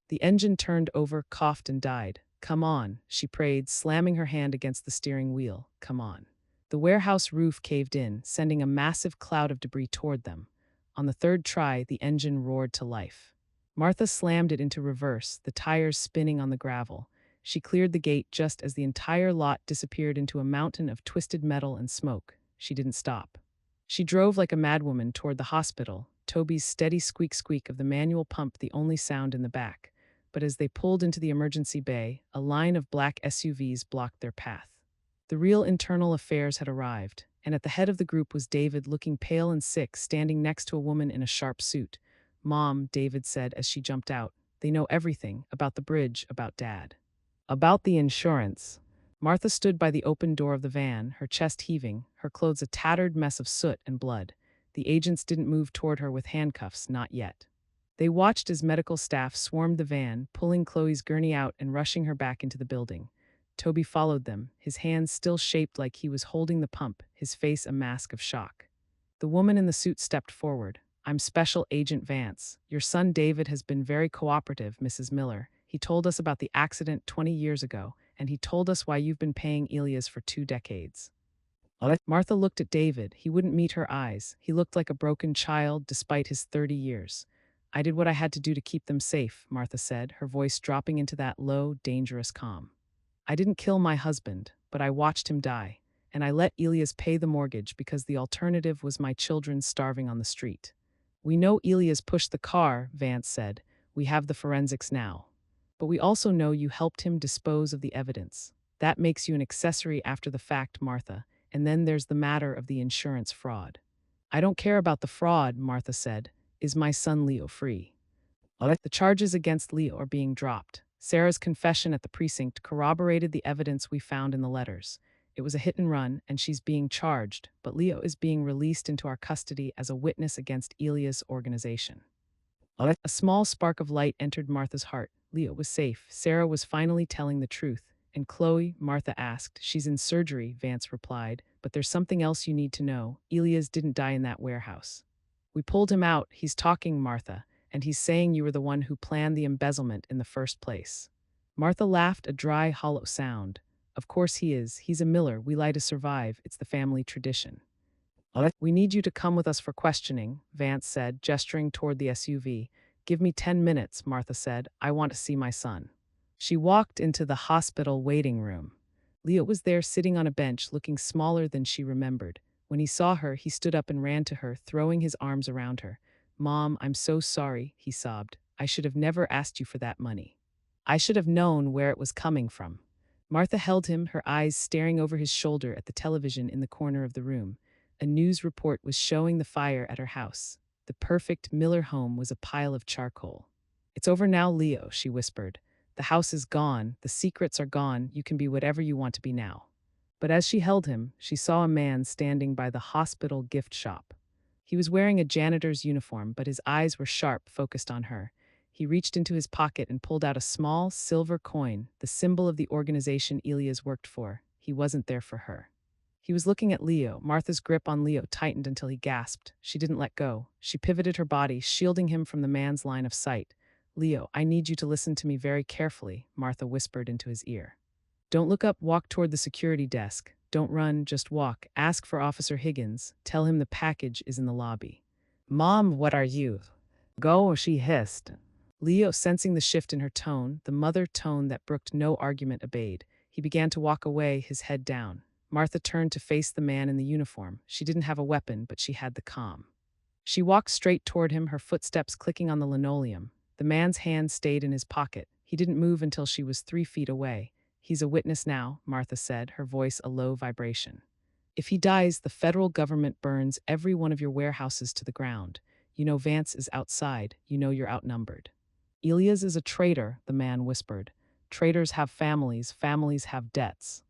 The engine turned over, coughed, and died. "Come on," she prayed, slamming her hand against the steering wheel. "Come on." The warehouse roof caved in, sending a massive cloud of debris toward them. On the third try, the engine roared to life. Martha slammed it into reverse, the tires spinning on the gravel. She cleared the gate just as the entire lot disappeared into a mountain of twisted metal and smoke. She didn't stop. She drove like a madwoman toward the hospital, Toby's steady squeak of the manual pump the only sound in the back. But as they pulled into the emergency bay, a line of black SUVs blocked their path. The real internal affairs had arrived, and at the head of the group was David, looking pale and sick, standing next to a woman in a sharp suit. "Mom," David said as she jumped out, "they know everything, about the bridge, about Dad. About the insurance." Martha stood by the open door of the van, her chest heaving, her clothes a tattered mess of soot and blood. The agents didn't move toward her with handcuffs, not yet. They watched as medical staff swarmed the van, pulling Chloe's gurney out and rushing her back into the building. Toby followed them, his hands still shaped like he was holding the pump, his face a mask of shock. The woman in the suit stepped forward. "I'm Special Agent Vance. Your son David has been very cooperative, Mrs. Miller. He told us about the accident 20 years ago, and he told us why you've been paying Elias for 2 decades. Martha looked at David. He wouldn't meet her eyes. He looked like a broken child despite his 30 years. "I did what I had to do to keep them safe," Martha said, her voice dropping into that low, dangerous calm. "I didn't kill my husband, but I watched him die, and I let Elias pay the mortgage because the alternative was my children starving on the street." "We know Elias pushed the car," Vance said. "We have the forensics now. But we also know you helped him dispose of the evidence. That makes you an accessory after the fact, Martha, and then there's the matter of the insurance fraud." "I don't care about the fraud," Martha said. Is my son Leo free? The charges against Leo are being dropped. Sarah's confession at the precinct corroborated the evidence we found in the letters. It was a hit and run, and she's being charged, but Leo is being released into our custody as a witness against Elia's organization. A small spark of light entered Martha's heart. Leo was safe. Sarah was finally telling the truth. And Chloe, Martha asked. She's in surgery, Vance replied. But there's something else you need to know. Elias didn't die in that warehouse. We pulled him out. He's talking, Martha. And he's saying you were the one who planned the embezzlement in the first place. Martha laughed, a dry, hollow sound. Of course he is. He's a miller. We lie to survive. It's the family tradition. We need you to come with us for questioning, Vance said, gesturing toward the SUV. Give me 10 minutes, Martha said. I want to see my son. She walked into the hospital waiting room. Leo was there sitting on a bench, looking smaller than she remembered. When he saw her, he stood up and ran to her, throwing his arms around her. Mom, I'm so sorry, he sobbed. I should have never asked you for that money. I should have known where it was coming from. Martha held him, her eyes staring over his shoulder at the television in the corner of the room. A news report was showing the fire at her house. The perfect Miller home was a pile of charcoal. It's over now, Leo, she whispered. The house is gone, the secrets are gone, you can be whatever you want to be now. But as she held him, she saw a man standing by the hospital gift shop. He was wearing a janitor's uniform, but his eyes were sharp, focused on her. He reached into his pocket and pulled out a small silver coin, the symbol of the organization Elias worked for. He wasn't there for her. He was looking at Leo. Martha's grip on Leo tightened until he gasped. She didn't let go. She pivoted her body, shielding him from the man's line of sight. Leo, I need you to listen to me very carefully, Martha whispered into his ear. Don't look up, walk toward the security desk. Don't run, just walk. Ask for Officer Higgins. Tell him the package is in the lobby. Mom, what are you? Go, she hissed. Leo, sensing the shift in her tone, the mother tone that brooked no argument, obeyed. He began to walk away, his head down. Martha turned to face the man in the uniform. She didn't have a weapon, but she had the calm. She walked straight toward him, her footsteps clicking on the linoleum. The man's hand stayed in his pocket. He didn't move until she was 3 feet away. He's a witness now, Martha said, her voice a low vibration. If he dies, the federal government burns every one of your warehouses to the ground. You know Vance is outside. You know you're outnumbered. Elias is a traitor, the man whispered. Traitors have families. Families have debts.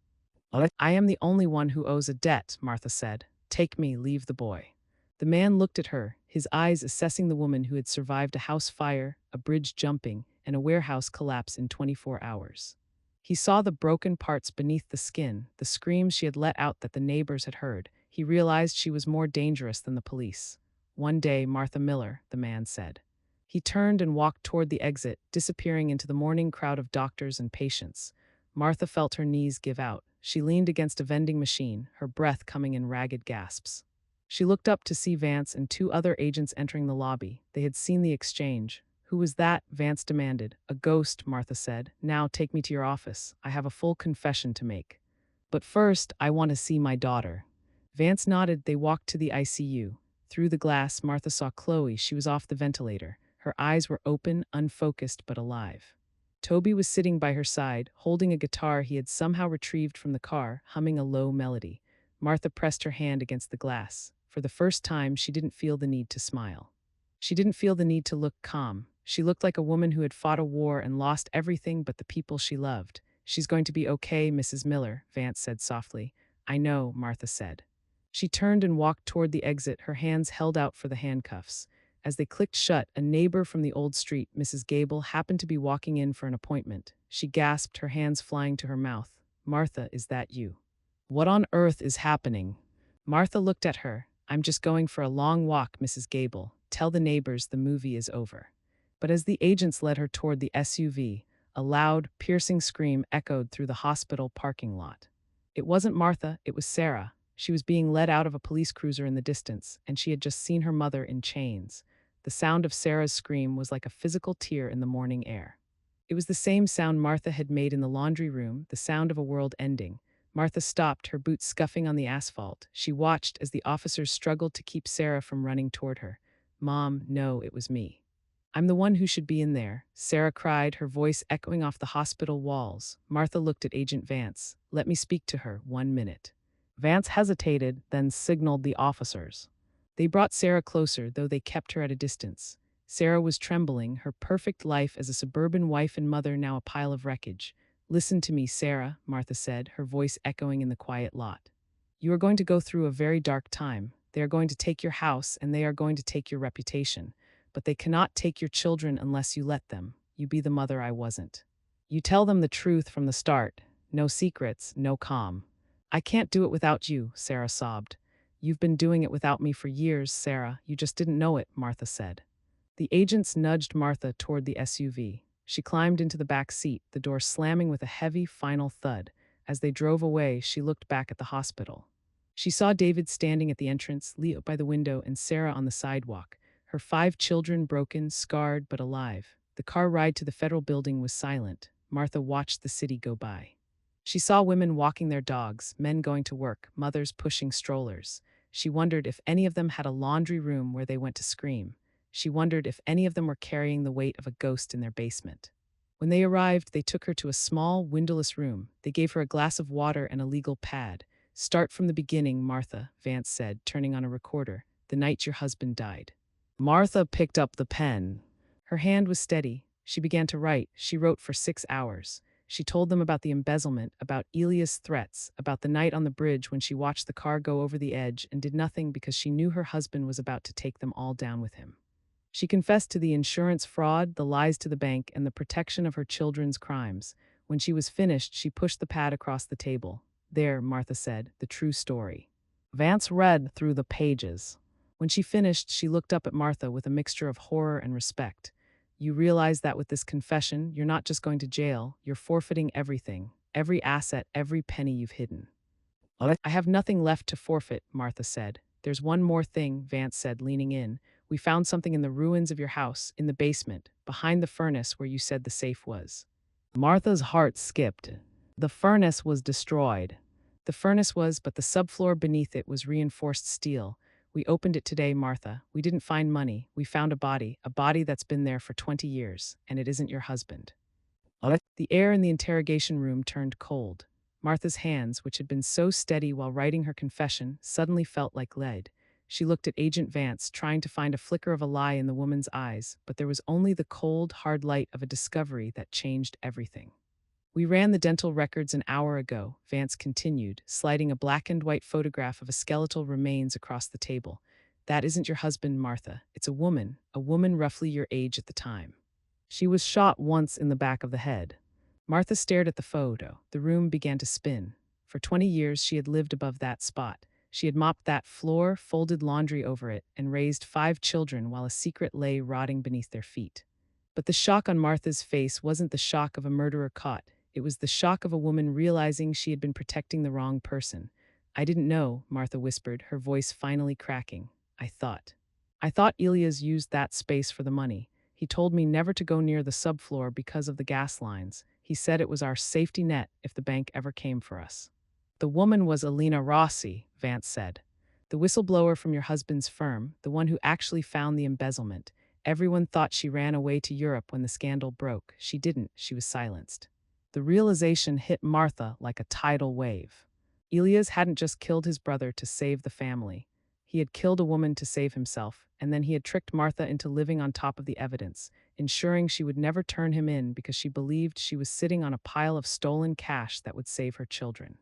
I am the only one who owes a debt, Martha said. Take me, leave the boy. The man looked at her, his eyes assessing the woman who had survived a house fire, a bridge jumping, and a warehouse collapse in 24 hours. He saw the broken parts beneath the skin, the screams she had let out that the neighbors had heard. He realized she was more dangerous than the police. One day, Martha Miller, the man said. He turned and walked toward the exit, disappearing into the morning crowd of doctors and patients. Martha felt her knees give out. She leaned against a vending machine, her breath coming in ragged gasps. She looked up to see Vance and 2 other agents entering the lobby. They had seen the exchange. Who was that? Vance demanded. A ghost, Martha said. Now take me to your office. I have a full confession to make. But first, I want to see my daughter. Vance nodded. They walked to the ICU. Through the glass, Martha saw Chloe. She was off the ventilator. Her eyes were open, unfocused, but alive. Toby was sitting by her side, holding a guitar he had somehow retrieved from the car, humming a low melody. Martha pressed her hand against the glass. For the first time, she didn't feel the need to smile. She didn't feel the need to look calm. She looked like a woman who had fought a war and lost everything but the people she loved. She's going to be okay, Mrs. Miller, Vance said softly. I know, Martha said. She turned and walked toward the exit, her hands held out for the handcuffs. As they clicked shut, a neighbor from the old street, Mrs. Gable, happened to be walking in for an appointment. She gasped, her hands flying to her mouth. Martha, is that you? What on earth is happening? Martha looked at her. I'm just going for a long walk, Mrs. Gable. Tell the neighbors the movie is over. But as the agents led her toward the SUV, a loud, piercing scream echoed through the hospital parking lot. It wasn't Martha, it was Sarah. She was being led out of a police cruiser in the distance, and she had just seen her mother in chains. The sound of Sarah's scream was like a physical tear in the morning air. It was the same sound Martha had made in the laundry room, the sound of a world ending. Martha stopped, her boots scuffing on the asphalt. She watched as the officers struggled to keep Sarah from running toward her. Mom, no, it was me. I'm the one who should be in there, Sarah cried, her voice echoing off the hospital walls. Martha looked at Agent Vance. Let me speak to her, 1 minute. Vance hesitated, then signaled the officers. They brought Sarah closer, though they kept her at a distance. Sarah was trembling, her perfect life as a suburban wife and mother now a pile of wreckage. "Listen to me, Sarah," Martha said, her voice echoing in the quiet lot. "You are going to go through a very dark time. They are going to take your house and they are going to take your reputation. But they cannot take your children unless you let them. You be the mother I wasn't. You tell them the truth from the start. No secrets, no calm." "I can't do it without you," Sarah sobbed. "You've been doing it without me for years, Sarah. You just didn't know it," Martha said. The agents nudged Martha toward the SUV. She climbed into the back seat, the door slamming with a heavy, final thud. As they drove away, she looked back at the hospital. She saw David standing at the entrance, Leo by the window, and Sarah on the sidewalk, her 5 children broken, scarred, but alive. The car ride to the federal building was silent. Martha watched the city go by. She saw women walking their dogs, men going to work, mothers pushing strollers. She wondered if any of them had a laundry room where they went to scream. She wondered if any of them were carrying the weight of a ghost in their basement. When they arrived, they took her to a small, windowless room. They gave her a glass of water and a legal pad. "Start from the beginning, Martha," Vance said, turning on a recorder. "The night your husband died." Martha picked up the pen. Her hand was steady. She began to write. She wrote for 6 hours. She told them about the embezzlement, about Elia's threats, about the night on the bridge when she watched the car go over the edge and did nothing because she knew her husband was about to take them all down with him. She confessed to the insurance fraud, the lies to the bank, and the protection of her children's crimes. When she was finished, she pushed the pad across the table. "There," Martha said, "the true story." Vance read through the pages. When she finished, she looked up at Martha with a mixture of horror and respect. "You realize that with this confession, you're not just going to jail, you're forfeiting everything, every asset, every penny you've hidden." "I have nothing left to forfeit," Martha said. "There's one more thing," Vance said, leaning in. "We found something in the ruins of your house, in the basement, behind the furnace where you said the safe was." Martha's heart skipped. The furnace was destroyed. The furnace was, but the subfloor beneath it was reinforced steel. "We opened it today, Martha. We didn't find money. We found a body that's been there for 20 years, and it isn't your husband." The air in the interrogation room turned cold. Martha's hands, which had been so steady while writing her confession, suddenly felt like lead. She looked at Agent Vance, trying to find a flicker of a lie in the woman's eyes, but there was only the cold, hard light of a discovery that changed everything. "We ran the dental records an hour ago," Vance continued, sliding a black and white photograph of a skeletal remains across the table. "That isn't your husband, Martha. It's a woman roughly your age at the time. She was shot once in the back of the head." Martha stared at the photo. The room began to spin. For 20 years, she had lived above that spot. She had mopped that floor, folded laundry over it, and raised 5 children while a secret lay rotting beneath their feet. But the shock on Martha's face wasn't the shock of a murderer caught. It was the shock of a woman realizing she had been protecting the wrong person. "I didn't know," Martha whispered, her voice finally cracking. I thought Elias used that space for the money. He told me never to go near the subfloor because of the gas lines. He said it was our safety net if the bank ever came for us." "The woman was Alina Rossi," Vance said. "The whistleblower from your husband's firm, the one who actually found the embezzlement. Everyone thought she ran away to Europe when the scandal broke. She didn't. She was silenced." The realization hit Martha like a tidal wave. Elias hadn't just killed his brother to save the family. He had killed a woman to save himself, and then he had tricked Martha into living on top of the evidence, ensuring she would never turn him in because she believed she was sitting on a pile of stolen cash that would save her children.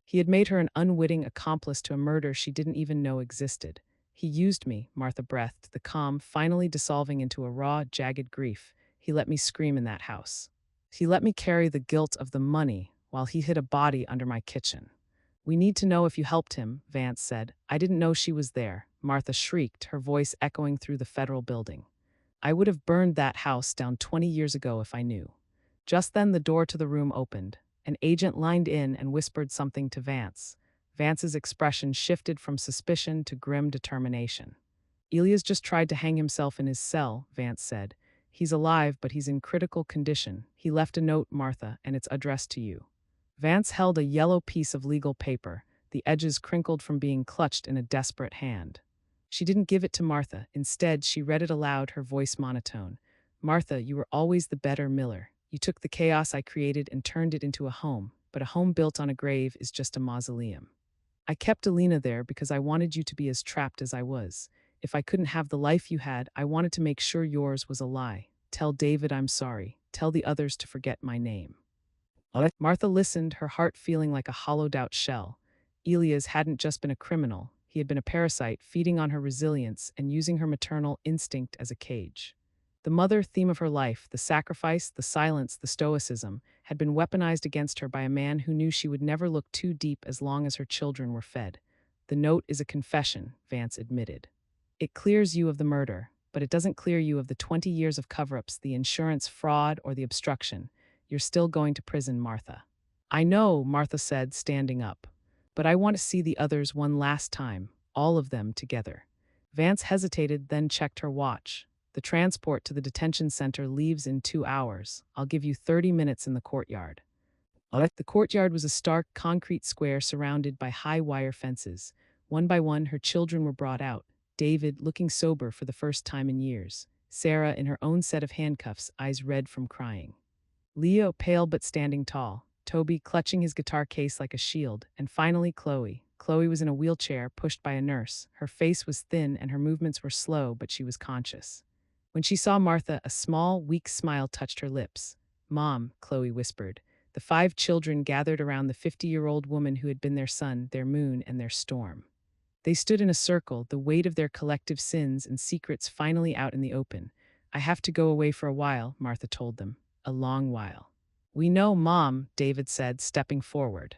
He had made her an unwitting accomplice to a murder she didn't even know existed. "He used me," Martha breathed, the calm finally dissolving into a raw, jagged grief. "He let me scream in that house. He let me carry the guilt of the money while he hid a body under my kitchen." "We need to know if you helped him," Vance said. "I didn't know she was there," Martha shrieked, her voice echoing through the federal building. "I would have burned that house down 20 years ago if I knew." Just then the door to the room opened. An agent lined in and whispered something to Vance. Vance's expression shifted from suspicion to grim determination. "Elias just tried to hang himself in his cell," Vance said. "He's alive, but he's in critical condition. He left a note, Martha, and it's addressed to you." Vance held a yellow piece of legal paper, the edges crinkled from being clutched in a desperate hand. She didn't give it to Martha. Instead, she read it aloud, her voice monotone. "Martha, you were always the better Miller. You took the chaos I created and turned it into a home, but a home built on a grave is just a mausoleum." I kept Alina there because I wanted you to be as trapped as I was. If I couldn't have the life you had, I wanted to make sure yours was a lie. Tell David I'm sorry. Tell the others to forget my name." Martha listened, her heart feeling like a hollowed-out shell. Elias hadn't just been a criminal. He had been a parasite, feeding on her resilience and using her maternal instinct as a cage. The mother theme of her life, the sacrifice, the silence, the stoicism, had been weaponized against her by a man who knew she would never look too deep as long as her children were fed. "The note is a confession," Vance admitted. "It clears you of the murder, but it doesn't clear you of the 20 years of cover-ups, the insurance fraud, or the obstruction. You're still going to prison, Martha." "I know," Martha said, standing up. "But I want to see the others one last time, all of them together." Vance hesitated, then checked her watch. "The transport to the detention center leaves in 2 hours. I'll give you 30 minutes in the courtyard." The courtyard was a stark concrete square surrounded by high wire fences. One by one, her children were brought out. David, looking sober for the first time in years. Sarah, in her own set of handcuffs, eyes red from crying. Leo, pale but standing tall. Toby, clutching his guitar case like a shield. And finally, Chloe. Chloe was in a wheelchair, pushed by a nurse. Her face was thin and her movements were slow, but she was conscious. When she saw Martha, a small, weak smile touched her lips. "Mom," Chloe whispered. The 5 children gathered around the 50-year-old woman who had been their sun, their moon, and their storm. They stood in a circle, the weight of their collective sins and secrets finally out in the open. "I have to go away for a while," Martha told them. "A long while." "We know, Mom," David said, stepping forward.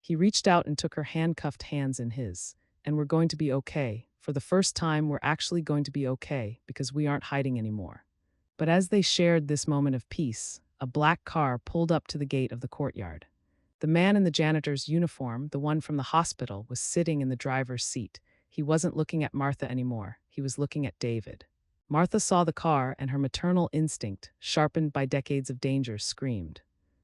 He reached out and took her handcuffed hands in his. "And we're going to be okay. For the first time, we're actually going to be okay, because we aren't hiding anymore." But as they shared this moment of peace, a black car pulled up to the gate of the courtyard. The man in the janitor's uniform, the one from the hospital, was sitting in the driver's seat. He wasn't looking at Martha anymore. He was looking at David. Martha saw the car, and her maternal instinct, sharpened by decades of danger, screamed.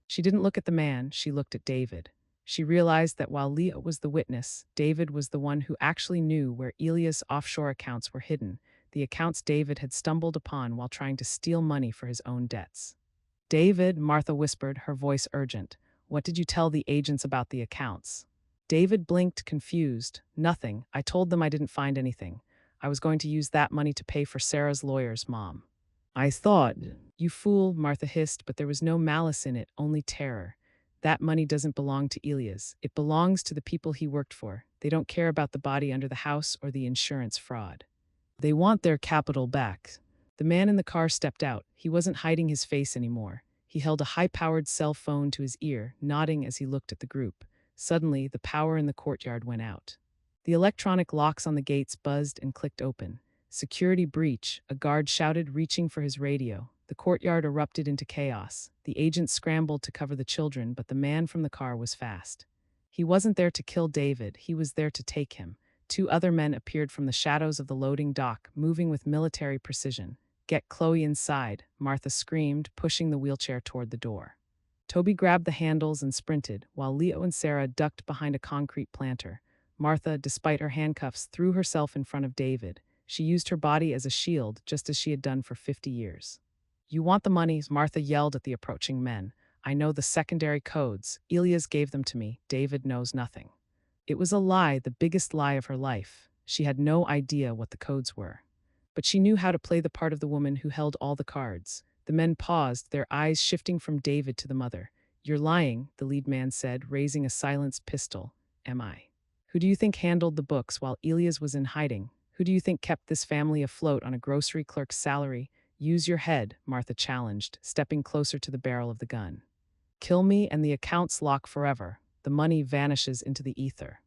She didn't look at the man, she looked at David. She realized that while Leah was the witness, David was the one who actually knew where Elias' offshore accounts were hidden, the accounts David had stumbled upon while trying to steal money for his own debts. "David," Martha whispered, her voice urgent, "what did you tell the agents about the accounts?" David blinked, confused. "Nothing. I told them I didn't find anything. I was going to use that money to pay for Sarah's lawyers, Mom." "I thought—" "You fool," Martha hissed, but there was no malice in it, only terror. "That money doesn't belong to Elias. It belongs to the people he worked for. They don't care about the body under the house or the insurance fraud. They want their capital back." The man in the car stepped out. He wasn't hiding his face anymore. He held a high-powered cell phone to his ear, nodding as he looked at the group. Suddenly, the power in the courtyard went out. The electronic locks on the gates buzzed and clicked open. "Security breach," a guard shouted, reaching for his radio. The courtyard erupted into chaos. The agents scrambled to cover the children, but the man from the car was fast. He wasn't there to kill David, he was there to take him. 2 other men appeared from the shadows of the loading dock, moving with military precision. "Get Chloe inside," Martha screamed, pushing the wheelchair toward the door. Toby grabbed the handles and sprinted, while Leo and Sarah ducked behind a concrete planter. Martha, despite her handcuffs, threw herself in front of David. She used her body as a shield, just as she had done for 50 years. "You want the monies?" Martha yelled at the approaching men. "I know the secondary codes. Elias gave them to me. David knows nothing." It was a lie, the biggest lie of her life. She had no idea what the codes were. But she knew how to play the part of the woman who held all the cards. The men paused, their eyes shifting from David to the mother. "You're lying," the lead man said, raising a silenced pistol. "Am I? Who do you think handled the books while Elias was in hiding? Who do you think kept this family afloat on a grocery clerk's salary?" "Use your head," Martha challenged, stepping closer to the barrel of the gun. "Kill me and the accounts lock forever. The money vanishes into the ether."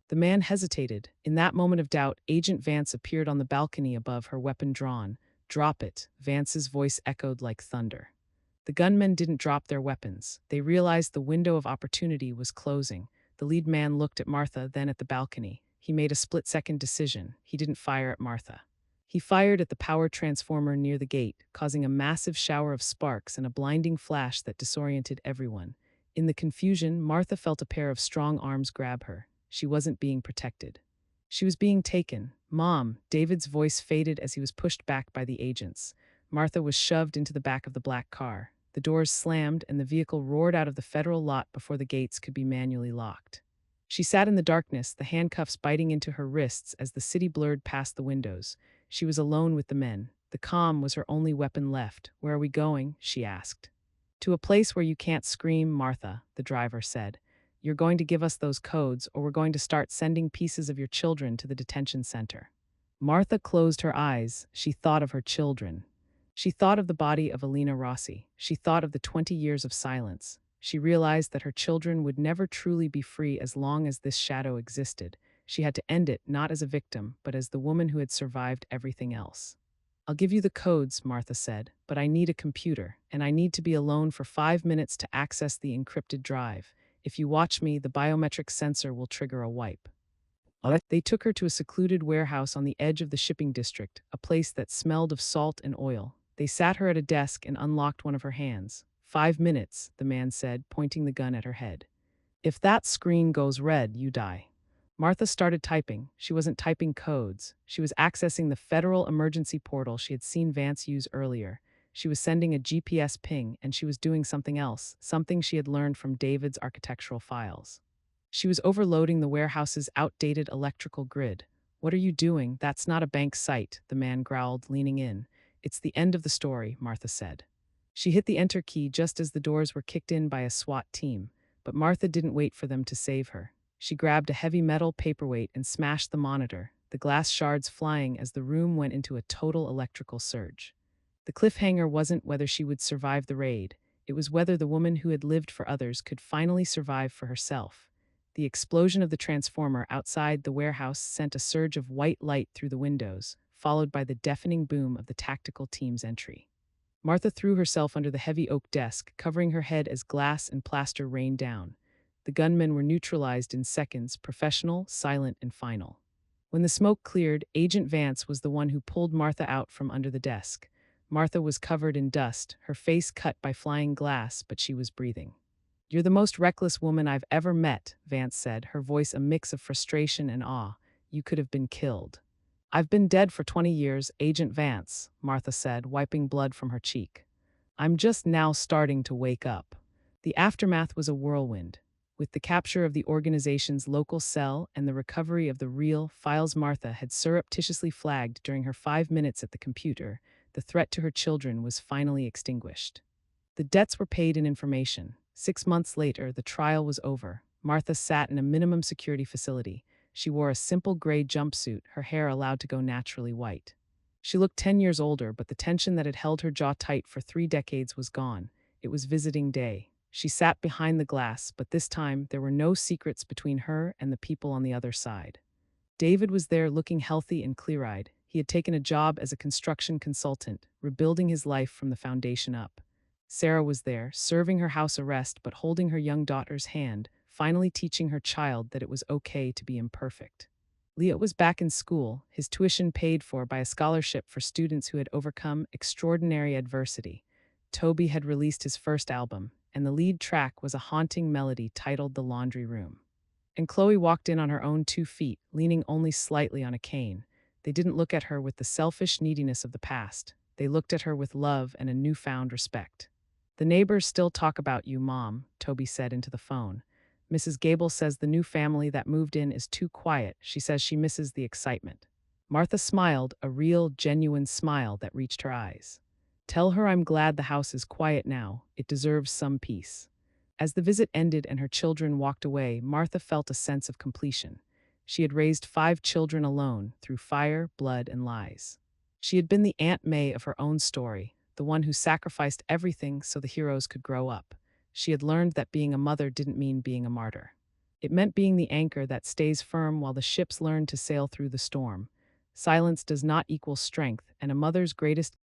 The man hesitated. In that moment of doubt, Agent Vance appeared on the balcony above, her weapon drawn. "Drop it," Vance's voice echoed like thunder. The gunmen didn't drop their weapons. They realized the window of opportunity was closing. The lead man looked at Martha, then at the balcony. He made a split-second decision. He didn't fire at Martha. He fired at the power transformer near the gate, causing a massive shower of sparks and a blinding flash that disoriented everyone. In the confusion, Martha felt a pair of strong arms grab her. She wasn't being protected. She was being taken. "Mom," David's voice faded as he was pushed back by the agents. Martha was shoved into the back of the black car. The doors slammed and the vehicle roared out of the federal lot before the gates could be manually locked. She sat in the darkness, the handcuffs biting into her wrists as the city blurred past the windows. She was alone with the men. The calm was her only weapon left. "Where are we going?" she asked. "To a place where you can't scream, Martha," the driver said. "You're going to give us those codes, or we're going to start sending pieces of your children to the detention center." Martha closed her eyes. She thought of her children. She thought of the body of Alina Rossi. She thought of the 20 years of silence. She realized that her children would never truly be free as long as this shadow existed. She had to end it not as a victim, but as the woman who had survived everything else. "I'll give you the codes," Martha said, "but I need a computer, and I need to be alone for 5 minutes to access the encrypted drive. If you watch me, the biometric sensor will trigger a wipe." They took her to a secluded warehouse on the edge of the shipping district, a place that smelled of salt and oil. They sat her at a desk and unlocked one of her hands. "5 minutes," the man said, pointing the gun at her head. "If that screen goes red, you die." Martha started typing. She wasn't typing codes. She was accessing the federal emergency portal she had seen Vance use earlier. She was sending a GPS ping, and she was doing something else, something she had learned from David's architectural files. She was overloading the warehouse's outdated electrical grid. "What are you doing? That's not a bank site," the man growled, leaning in. "It's the end of the story," Martha said. She hit the enter key just as the doors were kicked in by a SWAT team, but Martha didn't wait for them to save her. She grabbed a heavy metal paperweight and smashed the monitor, the glass shards flying as the room went into a total electrical surge. The cliffhanger wasn't whether she would survive the raid. It was whether the woman who had lived for others could finally survive for herself. The explosion of the transformer outside the warehouse sent a surge of white light through the windows, followed by the deafening boom of the tactical team's entry. Martha threw herself under the heavy oak desk, covering her head as glass and plaster rained down. The gunmen were neutralized in seconds, professional, silent, and final. When the smoke cleared, Agent Vance was the one who pulled Martha out from under the desk. Martha was covered in dust, her face cut by flying glass, but she was breathing. "You're the most reckless woman I've ever met," Vance said, her voice a mix of frustration and awe. "You could have been killed." "I've been dead for 20 years, Agent Vance," Martha said, wiping blood from her cheek. "I'm just now starting to wake up." The aftermath was a whirlwind. With the capture of the organization's local cell and the recovery of the real files Martha had surreptitiously flagged during her 5 minutes at the computer, the threat to her children was finally extinguished. The debts were paid in information. 6 months later, the trial was over. Martha sat in a minimum security facility. She wore a simple gray jumpsuit, her hair allowed to go naturally white. She looked 10 years older, but the tension that had held her jaw tight for 3 decades was gone. It was visiting day. She sat behind the glass, but this time there were no secrets between her and the people on the other side. David was there, looking healthy and clear-eyed. He had taken a job as a construction consultant, rebuilding his life from the foundation up. Sarah was there, serving her house arrest but holding her young daughter's hand, finally teaching her child that it was okay to be imperfect. Leo was back in school, his tuition paid for by a scholarship for students who had overcome extraordinary adversity. Toby had released his first album, and the lead track was a haunting melody titled "The Laundry Room." And Chloe walked in on her own 2 feet, leaning only slightly on a cane. They didn't look at her with the selfish neediness of the past. They looked at her with love and a newfound respect. "The neighbors still talk about you, Mom," Toby said into the phone. "Mrs. Gable says the new family that moved in is too quiet. She says she misses the excitement." Martha smiled, a real, genuine smile that reached her eyes. "Tell her I'm glad the house is quiet now. It deserves some peace." As the visit ended and her children walked away, Martha felt a sense of completion. She had raised 5 children alone, through fire, blood, and lies. She had been the Aunt May of her own story, the one who sacrificed everything so the heroes could grow up. She had learned that being a mother didn't mean being a martyr. It meant being the anchor that stays firm while the ships learn to sail through the storm. Silence does not equal strength, and a mother's greatest